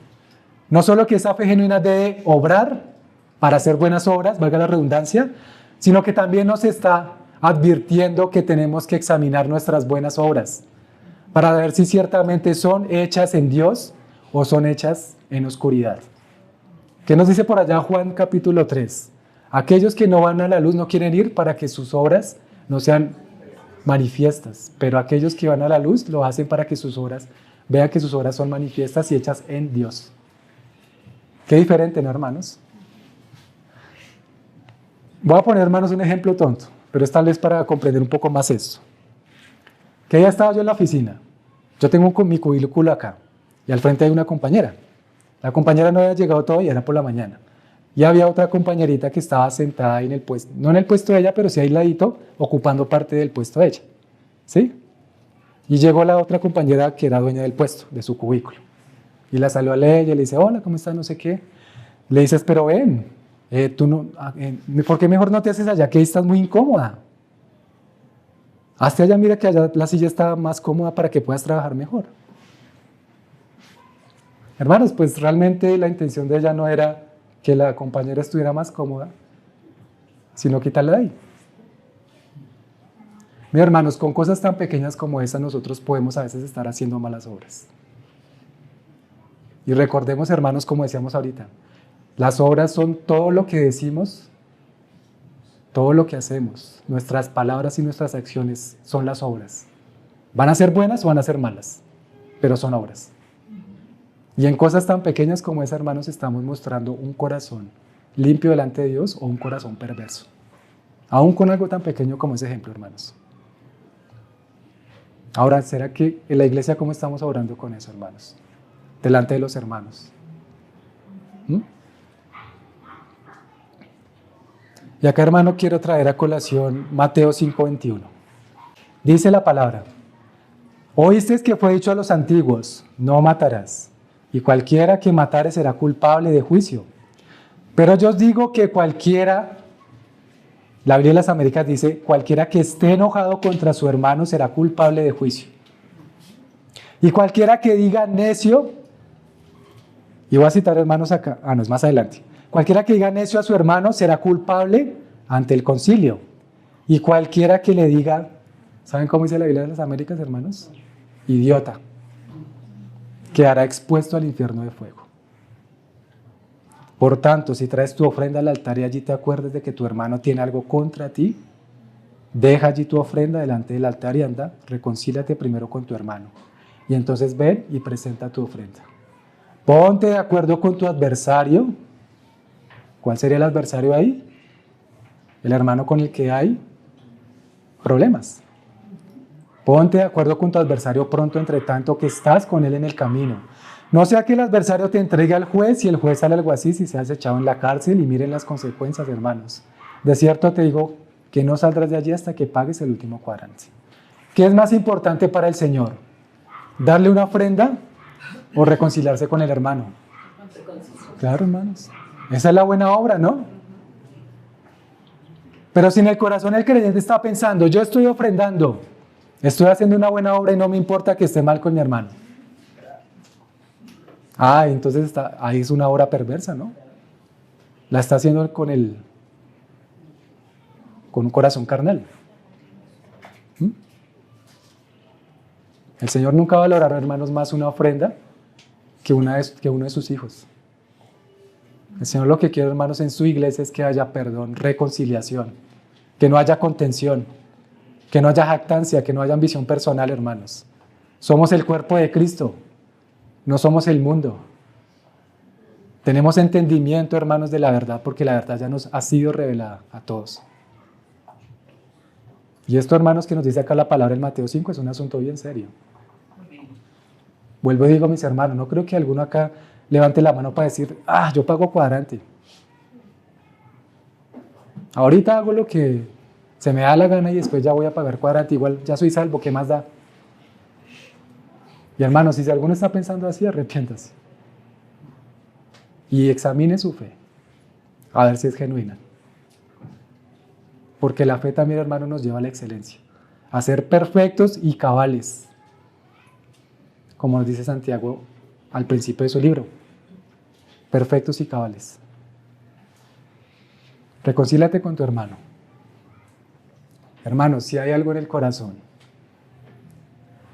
no solo que esa fe genuina debe obrar para hacer buenas obras, valga la redundancia, sino que también nos está advirtiendo que tenemos que examinar nuestras buenas obras para ver si ciertamente son hechas en Dios o son hechas en oscuridad. ¿Qué nos dice por allá Juan capítulo 3? Aquellos que no van a la luz no quieren ir para que sus obras no sean manifiestas, pero aquellos que van a la luz lo hacen para que sus obras, vean que sus obras son manifiestas y hechas en Dios. Qué diferente, ¿no, hermanos? Voy a poner, hermanos, un ejemplo tonto, pero es tal vez para comprender un poco más esto. Que ya estaba yo en la oficina. Yo tengo mi cubículo acá y al frente hay una compañera. La compañera no había llegado todavía, era por la mañana. Y había otra compañerita que estaba sentada ahí en el puesto, no en el puesto de ella, pero sí ahí ladito, ocupando parte del puesto de ella. ¿Sí? Y llegó la otra compañera que era dueña del puesto, de su cubículo. Y la saludó a ella, le dice, hola, ¿cómo estás? No sé qué. Le dices, pero ven, tú no, ¿por qué mejor no te haces allá? Que ahí estás muy incómoda. Hazte allá, mira que allá la silla está más cómoda para que puedas trabajar mejor. Hermanos, pues realmente la intención de ella no era que la compañera estuviera más cómoda, sino quitarla de ahí. Mis hermanos, con cosas tan pequeñas como esas nosotros podemos a veces estar haciendo malas obras. Y recordemos, hermanos, como decíamos ahorita, las obras son todo lo que decimos, todo lo que hacemos, nuestras palabras y nuestras acciones son las obras. ¿Van a ser buenas o van a ser malas? Pero son obras. Y en cosas tan pequeñas como esa, hermanos, estamos mostrando un corazón limpio delante de Dios o un corazón perverso. Aún con algo tan pequeño como ese ejemplo, hermanos. Ahora, ¿será que en la iglesia cómo estamos orando con eso, hermanos? Delante de los hermanos. Y acá, hermano, quiero traer a colación Mateo 5:21. Dice la palabra, Oísteis que fue dicho a los antiguos, no matarás, y cualquiera que matare será culpable de juicio. Pero yo os digo que cualquiera, la Biblia de las Américas dice, cualquiera que esté enojado contra su hermano será culpable de juicio. Y cualquiera que diga necio, y voy a citar hermanos acá, no, es más adelante. Cualquiera que diga necio a su hermano será culpable ante el concilio. Y cualquiera que le diga, ¿saben cómo dice la Biblia de las Américas, hermanos? Idiota. Quedará expuesto al infierno de fuego. Por tanto, si traes tu ofrenda al altar y allí te acuerdas de que tu hermano tiene algo contra ti, deja allí tu ofrenda delante del altar y anda, reconcíliate primero con tu hermano. Y entonces ven y presenta tu ofrenda. Ponte de acuerdo con tu adversario. ¿Cuál sería el adversario ahí? El hermano con el que hay problemas. Ponte de acuerdo con tu adversario pronto, entre tanto que estás con él en el camino. No sea que el adversario te entregue al juez y el juez al alguacil y seas echado en la cárcel y miren las consecuencias, hermanos. De cierto te digo que no saldrás de allí hasta que pagues el último cuadrante. ¿Qué es más importante para el Señor? ¿Darle una ofrenda o reconciliarse con el hermano? Claro, hermanos. Esa es la buena obra, ¿no? Pero si en el corazón el creyente está pensando, yo estoy ofrendando, estoy haciendo una buena obra y no me importa que esté mal con mi hermano. Entonces ahí es una obra perversa, ¿no? La está haciendo con un corazón carnal. El Señor nunca valorará, hermanos, más una ofrenda que uno de sus hijos. El Señor lo que quiere, hermanos, en su iglesia es que haya perdón, reconciliación, que no haya contención, que no haya jactancia, que no haya ambición personal, hermanos. Somos el cuerpo de Cristo, no somos el mundo. Tenemos entendimiento, hermanos, de la verdad, porque la verdad ya nos ha sido revelada a todos. Y esto, hermanos, que nos dice acá la palabra en Mateo 5 es un asunto bien serio. Vuelvo y digo, mis hermanos, no creo que alguno acá levante la mano para decir, yo pago cuadrante. Ahorita hago lo que se me da la gana y después ya voy a pagar cuadrante. Igual ya soy salvo, ¿qué más da? Y hermanos, si alguno está pensando así, arrepiéntase. Y examine su fe, a ver si es genuina. Porque la fe también, hermano, nos lleva a la excelencia, a ser perfectos y cabales, como nos dice Santiago al principio de su libro, perfectos y cabales. Reconcíliate con tu hermano. Hermanos, si hay algo en el corazón,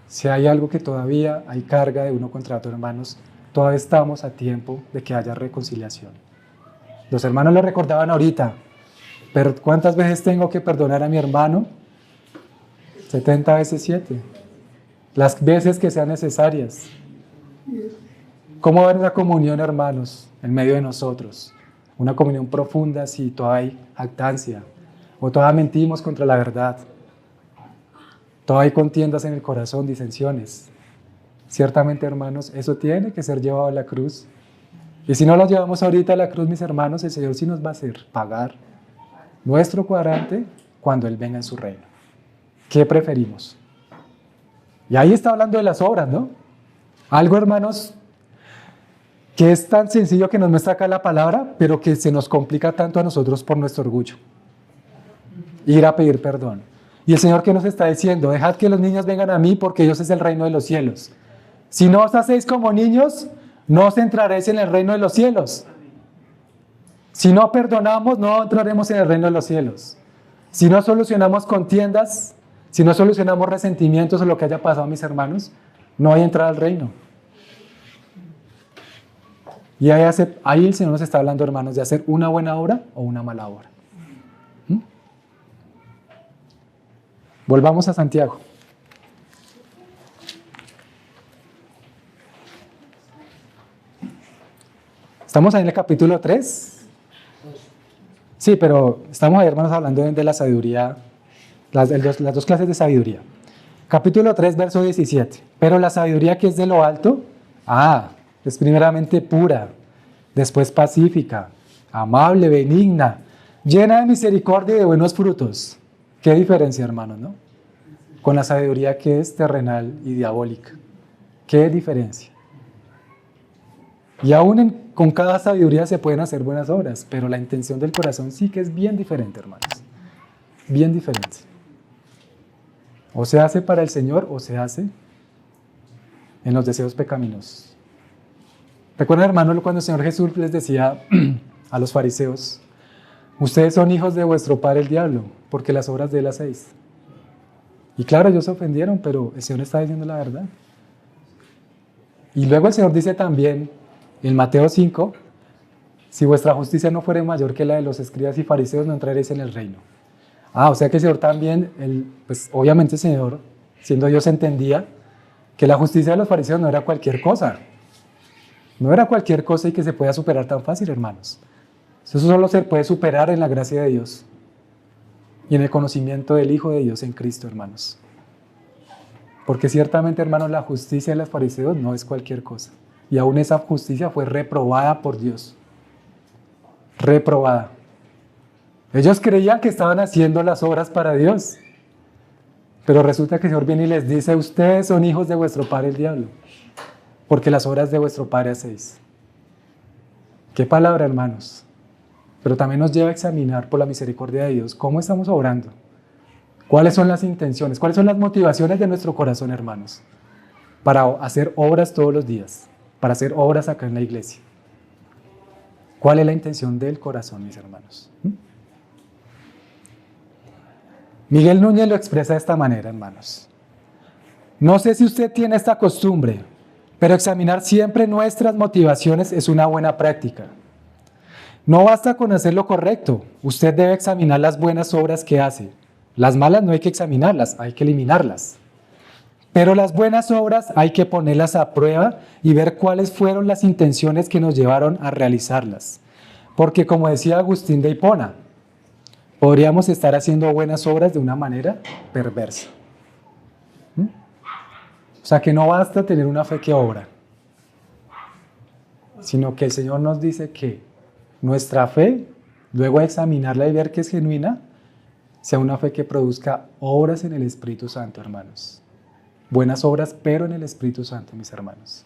si hay algo que todavía hay carga de uno contra otro, hermanos, todavía estamos a tiempo de que haya reconciliación. Los hermanos lo recordaban ahorita, pero ¿cuántas veces tengo que perdonar a mi hermano? 70 veces 7. Las veces que sean necesarias. ¿Cómo va a haber una comunión, hermanos, en medio de nosotros? Una comunión profunda si todavía hay jactancia, o todavía mentimos contra la verdad. Todavía hay contiendas en el corazón, disensiones. Ciertamente, hermanos, eso tiene que ser llevado a la cruz. Y si no lo llevamos ahorita a la cruz, mis hermanos, el Señor sí nos va a hacer pagar nuestro cuadrante cuando Él venga en su reino. ¿Qué preferimos? Y ahí está hablando de las obras, ¿no? Algo, hermanos, que es tan sencillo que nos muestra acá la palabra, pero que se nos complica tanto a nosotros por nuestro orgullo. Ir a pedir perdón. Y el Señor, ¿qué nos está diciendo? Dejad que los niños vengan a mí porque ellos es el reino de los cielos. Si no os hacéis como niños, no os entraréis en el reino de los cielos. Si no perdonamos, no entraremos en el reino de los cielos. Si no solucionamos contiendas, si no solucionamos resentimientos o lo que haya pasado, mis hermanos, no hay entrada al reino. Y ahí el Señor nos está hablando, hermanos, de hacer una buena obra o una mala obra. Volvamos a Santiago. ¿Estamos ahí en el capítulo 3? Sí, pero estamos ahí, hermanos, hablando de la sabiduría, las dos clases de sabiduría. Capítulo 3, verso 17. Pero la sabiduría que es de lo alto, es primeramente pura, después pacífica, amable, benigna, llena de misericordia y de buenos frutos. ¿Qué diferencia, hermanos, no? con la sabiduría que es terrenal y diabólica. ¿Qué diferencia? Y aún con cada sabiduría se pueden hacer buenas obras, pero la intención del corazón sí que es bien diferente, hermanos. Bien diferente. O se hace para el Señor o se hace en los deseos pecaminosos. ¿Recuerdan, hermanos, cuando el Señor Jesús les decía a los fariseos: ustedes son hijos de vuestro padre el diablo, porque las obras de él hacéis? Y claro, ellos se ofendieron, pero el Señor está diciendo la verdad. Y luego el Señor dice también en Mateo 5, si vuestra justicia no fuere mayor que la de los escribas y fariseos, no entraréis en el reino. O sea que el Señor también, pues obviamente el Señor, siendo Dios, entendía que la justicia de los fariseos no era cualquier cosa. No era cualquier cosa y que se pueda superar tan fácil, hermanos. Eso solo se puede superar en la gracia de Dios y en el conocimiento del Hijo de Dios en Cristo, hermanos. Porque ciertamente, hermanos, la justicia de los fariseos no es cualquier cosa. Y aún esa justicia fue reprobada por Dios. Reprobada. Ellos creían que estaban haciendo las obras para Dios. Pero resulta que el Señor viene y les dice: ustedes son hijos de vuestro padre el diablo, porque las obras de vuestro padre hacéis. Qué palabra, hermanos. Pero también nos lleva a examinar por la misericordia de Dios cómo estamos obrando. ¿Cuáles son las intenciones? ¿Cuáles son las motivaciones de nuestro corazón, hermanos? Para hacer obras todos los días, para hacer obras acá en la iglesia. ¿Cuál es la intención del corazón, mis hermanos? Miguel Núñez lo expresa de esta manera, hermanos. No sé si usted tiene esta costumbre, pero examinar siempre nuestras motivaciones es una buena práctica. No basta con hacer lo correcto, usted debe examinar las buenas obras que hace. Las malas no hay que examinarlas, hay que eliminarlas. Pero las buenas obras hay que ponerlas a prueba y ver cuáles fueron las intenciones que nos llevaron a realizarlas. Porque como decía Agustín de Hipona, podríamos estar haciendo buenas obras de una manera perversa. O sea que no basta tener una fe que obra, sino que el Señor nos dice que nuestra fe, luego de examinarla y ver que es genuina, sea una fe que produzca obras en el Espíritu Santo, hermanos. Buenas obras, pero en el Espíritu Santo, mis hermanos.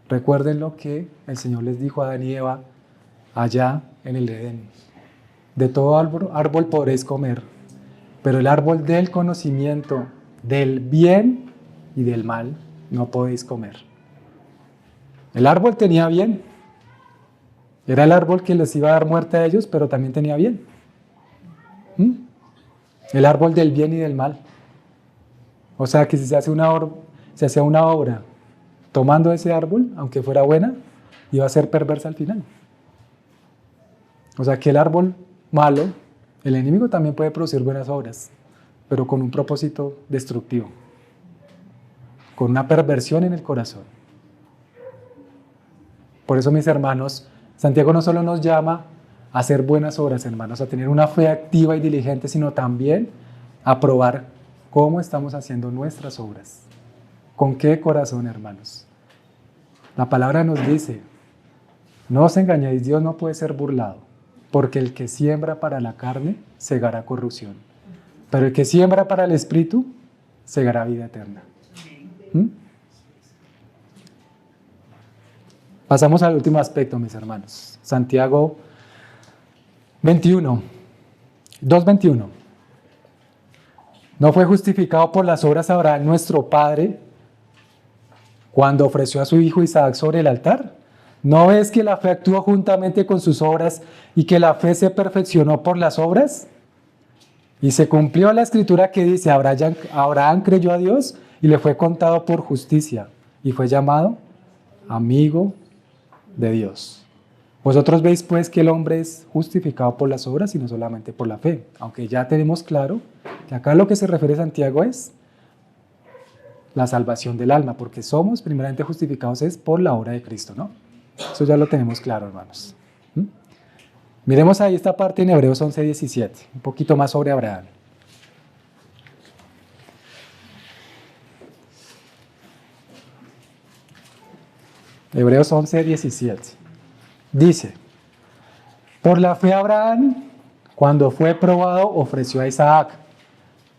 Recuerden lo que el Señor les dijo a Adán y Eva allá en el Edén. De todo árbol podréis comer, pero el árbol del conocimiento del bien y del mal no podéis comer. El árbol tenía bien. Era el árbol que les iba a dar muerte a ellos, pero también tenía bien. El árbol del bien y del mal. O sea que si se hacía una obra tomando ese árbol, aunque fuera buena, iba a ser perversa al final. O sea que el árbol malo, el enemigo también puede producir buenas obras, pero con un propósito destructivo, con una perversión en el corazón. Por eso, mis hermanos, Santiago no solo nos llama a hacer buenas obras, hermanos, a tener una fe activa y diligente, sino también a probar cómo estamos haciendo nuestras obras. ¿Con qué corazón, hermanos? La palabra nos dice: no os engañéis, Dios no puede ser burlado, porque el que siembra para la carne segará corrupción, pero el que siembra para el Espíritu segará vida eterna. Pasamos al último aspecto, mis hermanos. Santiago 2:21. ¿No fue justificado por las obras Abraham nuestro padre cuando ofreció a su hijo Isaac sobre el altar? ¿No ves que la fe actuó juntamente con sus obras y que la fe se perfeccionó por las obras? Y se cumplió la escritura que dice: Abraham creyó a Dios y le fue contado por justicia y fue llamado amigo de Dios. Vosotros veis pues que el hombre es justificado por las obras y no solamente por la fe, aunque ya tenemos claro que acá lo que se refiere Santiago es la salvación del alma, porque somos primeramente justificados es por la obra de Cristo, ¿no? Eso ya lo tenemos claro, hermanos. Miremos ahí esta parte en Hebreos 11:17, un poquito más sobre Abraham. Hebreos 11:17. Dice: por la fe Abraham, cuando fue probado, ofreció a Isaac.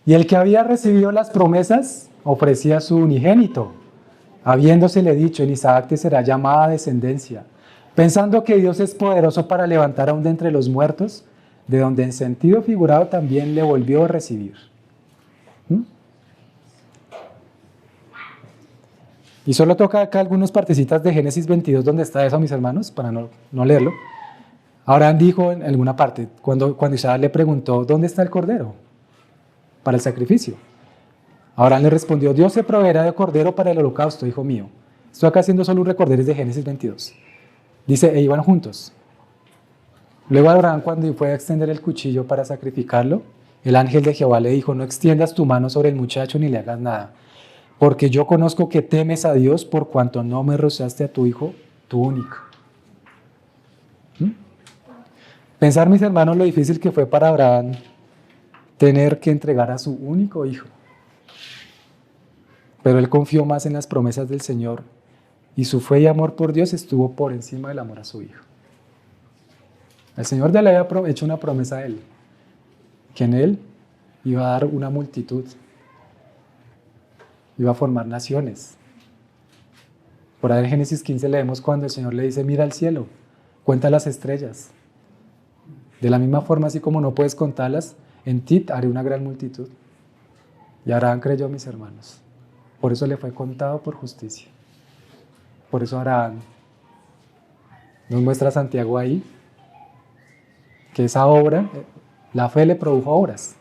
Y el que había recibido las promesas ofrecía su unigénito, habiéndosele dicho: en Isaac te será llamada descendencia, pensando que Dios es poderoso para levantar aún de entre los muertos, de donde en sentido figurado también le volvió a recibir. ¿Mm? Y solo toca acá algunas partecitas de Génesis 22 donde está eso, mis hermanos, para no leerlo. Abraham dijo en alguna parte, cuando Isaac le preguntó: ¿dónde está el cordero para el sacrificio? Abraham le respondió: Dios se proveerá de cordero para el holocausto, hijo mío. Estoy acá haciendo solo un recorderis de Génesis 22. Dice: e iban juntos. Luego Abraham, cuando fue a extender el cuchillo para sacrificarlo, el ángel de Jehová le dijo: no extiendas tu mano sobre el muchacho ni le hagas nada, porque yo conozco que temes a Dios por cuanto no me rozaste a tu hijo, tu único. ¿Mm? Pensar, mis hermanos, lo difícil que fue para Abraham tener que entregar a su único hijo. Pero él confió más en las promesas del Señor y su fe y amor por Dios estuvo por encima del amor a su hijo. El Señor ya le había hecho una promesa a él, que en él iba a dar una multitud, iba a formar naciones. Por ahí en Génesis 15 leemos cuando el Señor le dice: mira al cielo, cuenta las estrellas. De la misma forma, así como no puedes contarlas, en ti haré una gran multitud. Y Abraham creyó, mis hermanos. Por eso le fue contado por justicia. Por eso Abraham nos muestra a Santiago ahí, que esa obra, la fe le produjo obras.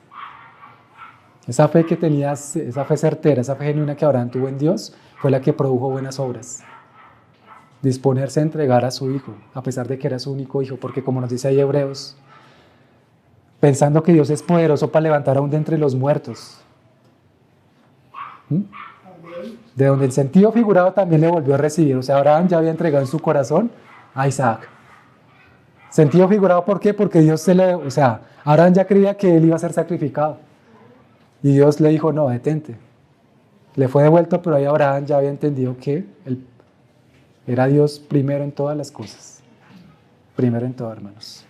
Esa fe que tenía, esa fe certera, esa fe genuina que Abraham tuvo en Dios, fue la que produjo buenas obras. Disponerse a entregar a su hijo, a pesar de que era su único hijo, porque como nos dice ahí Hebreos, pensando que Dios es poderoso para levantar aún de entre los muertos. De donde el sentido figurado también le volvió a recibir. O sea, Abraham ya había entregado en su corazón a Isaac. Sentido figurado, ¿por qué? Porque Dios Abraham ya creía que él iba a ser sacrificado. Y Dios le dijo: no, detente. Le fue devuelto, pero ahí Abraham ya había entendido que él era Dios primero en todas las cosas. Primero en todo, hermanos.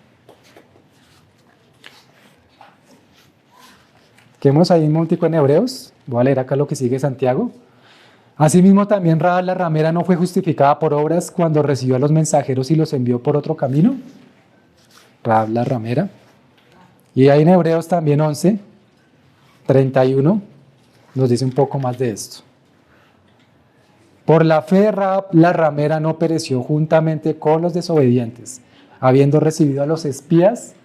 Quedemos ahí un momentico en Hebreos. Voy a leer acá lo que sigue Santiago. Asimismo también Rahab la ramera no fue justificada por obras cuando recibió a los mensajeros y los envió por otro camino. Rahab la ramera. Y ahí en Hebreos también 11, 31, nos dice un poco más de esto. Por la fe Rahab la ramera no pereció juntamente con los desobedientes, habiendo recibido a los espías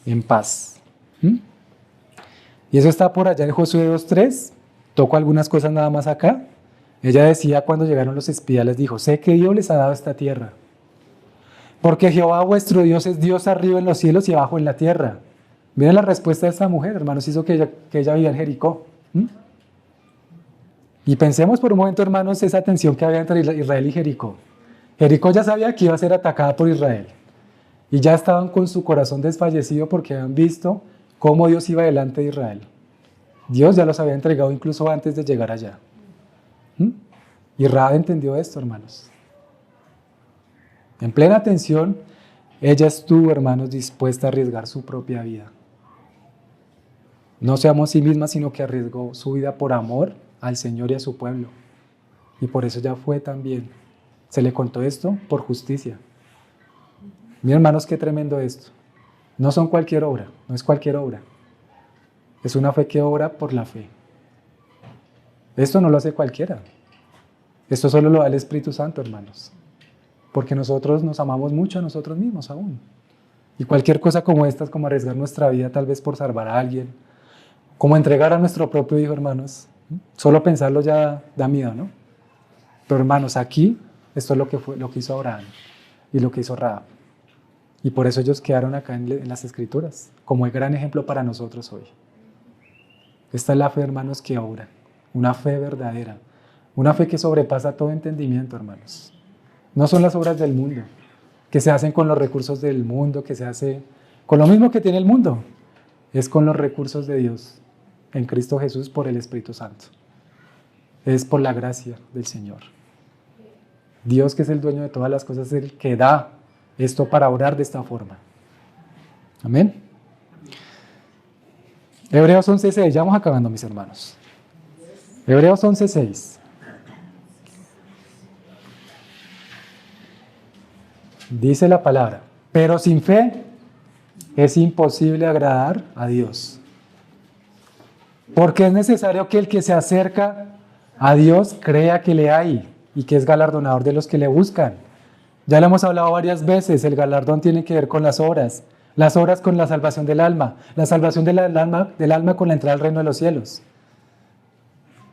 en paz. Y eso está por allá en Josué 2:3. Toco algunas cosas nada más acá. Ella decía cuando llegaron los espías, les dijo: sé que Dios les ha dado esta tierra, porque Jehová vuestro Dios es Dios arriba en los cielos y abajo en la tierra. Miren la respuesta de esta mujer, hermanos, hizo que ella vivía en Jericó. Y pensemos por un momento, hermanos, esa tensión que había entre Israel y Jericó. Jericó ya sabía que iba a ser atacada por Israel. Y ya estaban con su corazón desfallecido porque habían visto cómo Dios iba delante de Israel. Dios ya los había entregado incluso antes de llegar allá. Y Rahab entendió esto, hermanos. En plena tensión, ella estuvo, hermanos, dispuesta a arriesgar su propia vida. No se amó a sí misma, sino que arriesgó su vida por amor al Señor y a su pueblo. Y por eso ya fue también. Se le contó esto por justicia. Mis hermanos, qué tremendo esto. No son cualquier obra, no es cualquier obra. Es una fe que obra por la fe. Esto no lo hace cualquiera. Esto solo lo da el Espíritu Santo, hermanos. Porque nosotros nos amamos mucho a nosotros mismos aún. Y cualquier cosa como esta es como arriesgar nuestra vida tal vez por salvar a alguien. Como entregar a nuestro propio hijo, hermanos. Solo pensarlo ya da miedo, ¿no? Pero hermanos, aquí esto es lo que hizo Abraham y lo que hizo Rahab. Y por eso ellos quedaron acá en las Escrituras, como el gran ejemplo para nosotros hoy. Esta es la fe, hermanos, que obra. Una fe verdadera. Una fe que sobrepasa todo entendimiento, hermanos. No son las obras del mundo, que se hacen con los recursos del mundo, que se hace con lo mismo que tiene el mundo. Es con los recursos de Dios, en Cristo Jesús, por el Espíritu Santo. Es por la gracia del Señor. Dios, que es el dueño de todas las cosas, es el que da esto para orar de esta forma. Amén. Hebreos 11:6, ya vamos acabando, mis hermanos. Hebreos 11:6. Dice la palabra, pero sin fe es imposible agradar a Dios. Porque es necesario que el que se acerca a Dios crea que le hay y que es galardonador de los que le buscan. Ya lo hemos hablado varias veces, el galardón tiene que ver con las obras con la salvación del alma, la salvación del alma con la entrada al reino de los cielos.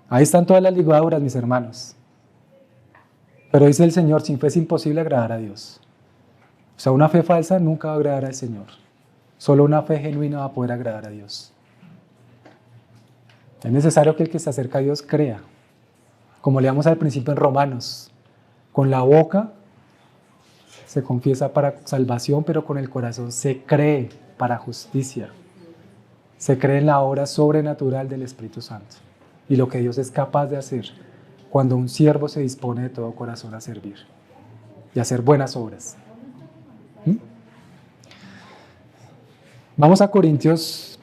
Ahí están todas las ligaduras, mis hermanos. Pero dice el Señor, sin fe es imposible agradar a Dios. O sea, una fe falsa nunca va a agradar al Señor. Solo una fe genuina va a poder agradar a Dios. Es necesario que el que se acerca a Dios crea. Como leíamos al principio en Romanos, con la boca se confiesa para salvación, pero con el corazón se cree para justicia. Se cree en la obra sobrenatural del Espíritu Santo y lo que Dios es capaz de hacer cuando un siervo se dispone de todo corazón a servir y a hacer buenas obras. Vamos a 1 Corintios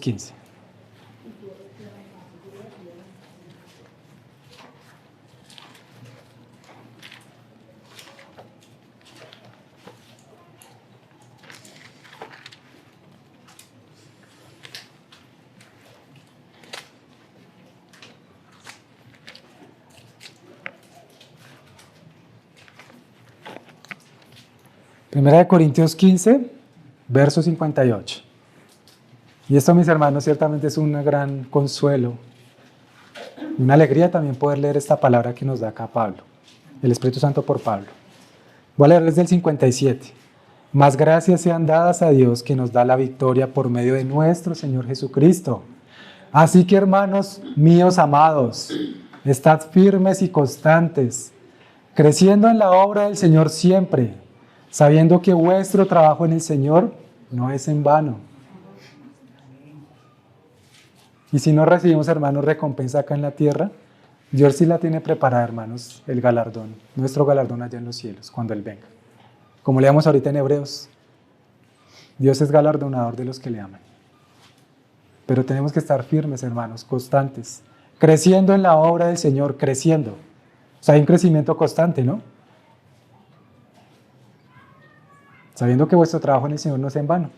15. Primera de Corintios 15, verso 58. Y esto, mis hermanos, ciertamente es un gran consuelo, una alegría también poder leer esta palabra que nos da acá Pablo, el Espíritu Santo por Pablo. Voy a leerles del 57. Más gracias sean dadas a Dios que nos da la victoria por medio de nuestro Señor Jesucristo. Así que, hermanos míos amados, estad firmes y constantes, creciendo en la obra del Señor siempre, sabiendo que vuestro trabajo en el Señor no es en vano. Y si no recibimos, hermanos, recompensa acá en la tierra, Dios sí la tiene preparada, hermanos, el galardón, nuestro galardón allá en los cielos, cuando Él venga. Como leamos ahorita en Hebreos, Dios es galardonador de los que le aman. Pero tenemos que estar firmes, hermanos, constantes, creciendo en la obra del Señor, creciendo. O sea, hay un crecimiento constante, ¿no? Sabiendo que vuestro trabajo en el Señor no es en vano.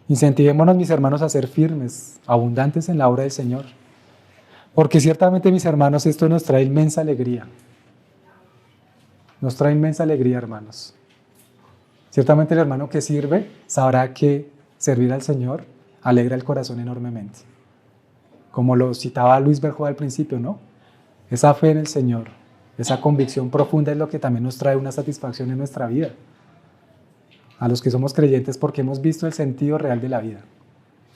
Incentivémonos, mis hermanos, a ser firmes, abundantes en la obra del Señor. Porque ciertamente, mis hermanos, esto nos trae inmensa alegría. Nos trae inmensa alegría, hermanos. Ciertamente el hermano que sirve sabrá que servir al Señor alegra el corazón enormemente. Como lo citaba Luis Berjoa al principio, ¿no? Esa fe en el Señor, esa convicción profunda es lo que también nos trae una satisfacción en nuestra vida. A los que somos creyentes, porque hemos visto el sentido real de la vida,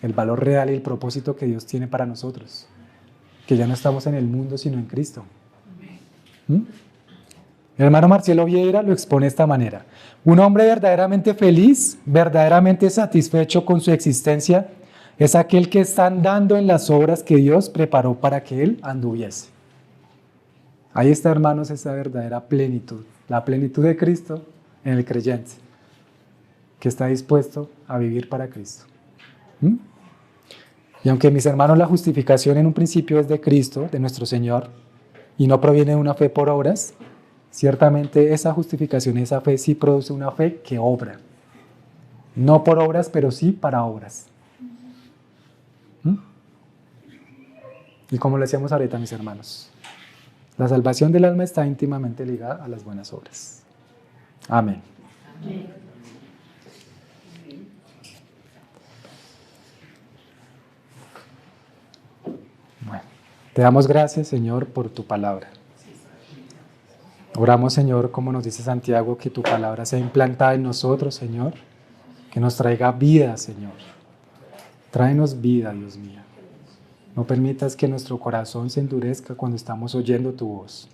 el valor real y el propósito que Dios tiene para nosotros, que ya no estamos en el mundo sino en Cristo. El hermano Marcielo Vieira lo expone de esta manera: un hombre verdaderamente feliz, verdaderamente satisfecho con su existencia, es aquel que está andando en las obras que Dios preparó para que él anduviese. Ahí está, hermanos, esa verdadera plenitud, la plenitud de Cristo en el creyente, que está dispuesto a vivir para Cristo. Y aunque, mis hermanos, la justificación en un principio es de Cristo, de nuestro Señor, y no proviene de una fe por obras, ciertamente esa justificación, esa fe sí produce una fe que obra. No por obras, pero sí para obras. Y como lo decíamos ahorita, mis hermanos, la salvación del alma está íntimamente ligada a las buenas obras. Amén. Amén. Bueno, te damos gracias, Señor, por tu palabra. Oramos, Señor, como nos dice Santiago, que tu palabra sea implantada en nosotros, Señor, que nos traiga vida, Señor. Tráenos vida, Dios mío. No permitas que nuestro corazón se endurezca cuando estamos oyendo tu voz.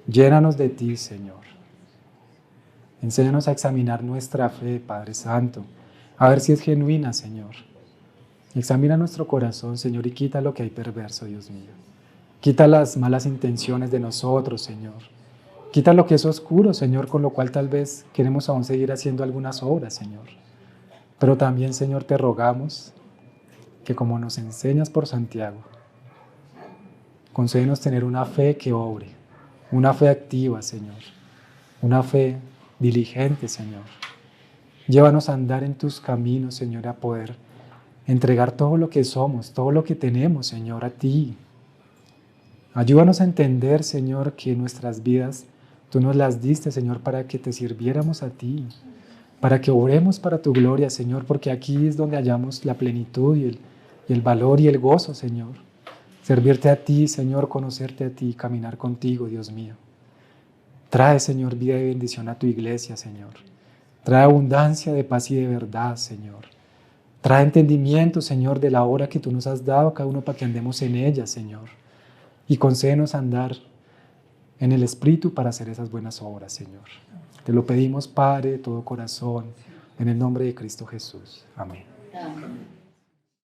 Llénanos de ti, Señor. Enséñanos a examinar nuestra fe, Padre Santo, a ver si es genuina, Señor. Examina nuestro corazón, Señor, y quita lo que hay perverso, Dios mío. Quita las malas intenciones de nosotros, Señor. Quita lo que es oscuro, Señor, con lo cual tal vez queremos aún seguir haciendo algunas obras, Señor. Pero también, Señor, te rogamos que como nos enseñas por Santiago, concédenos tener una fe que obre, una fe activa, Señor, una fe diligente, Señor. Llévanos a andar en tus caminos, Señor, a poder entregar todo lo que somos, todo lo que tenemos, Señor, a ti. Ayúdanos a entender, Señor, que nuestras vidas tú nos las diste, Señor, para que te sirviéramos a ti, para que obremos para tu gloria, Señor, porque aquí es donde hallamos la plenitud y el valor y el gozo, Señor. Servirte a ti, Señor, conocerte a ti, caminar contigo, Dios mío. Trae, Señor, vida y bendición a tu iglesia, Señor. Trae abundancia de paz y de verdad, Señor. Trae entendimiento, Señor, de la hora que tú nos has dado a cada uno para que andemos en ella, Señor. Y concédenos andar en el Espíritu para hacer esas buenas obras, Señor. Te lo pedimos, Padre, de todo corazón, en el nombre de Cristo Jesús. Amén. Amén.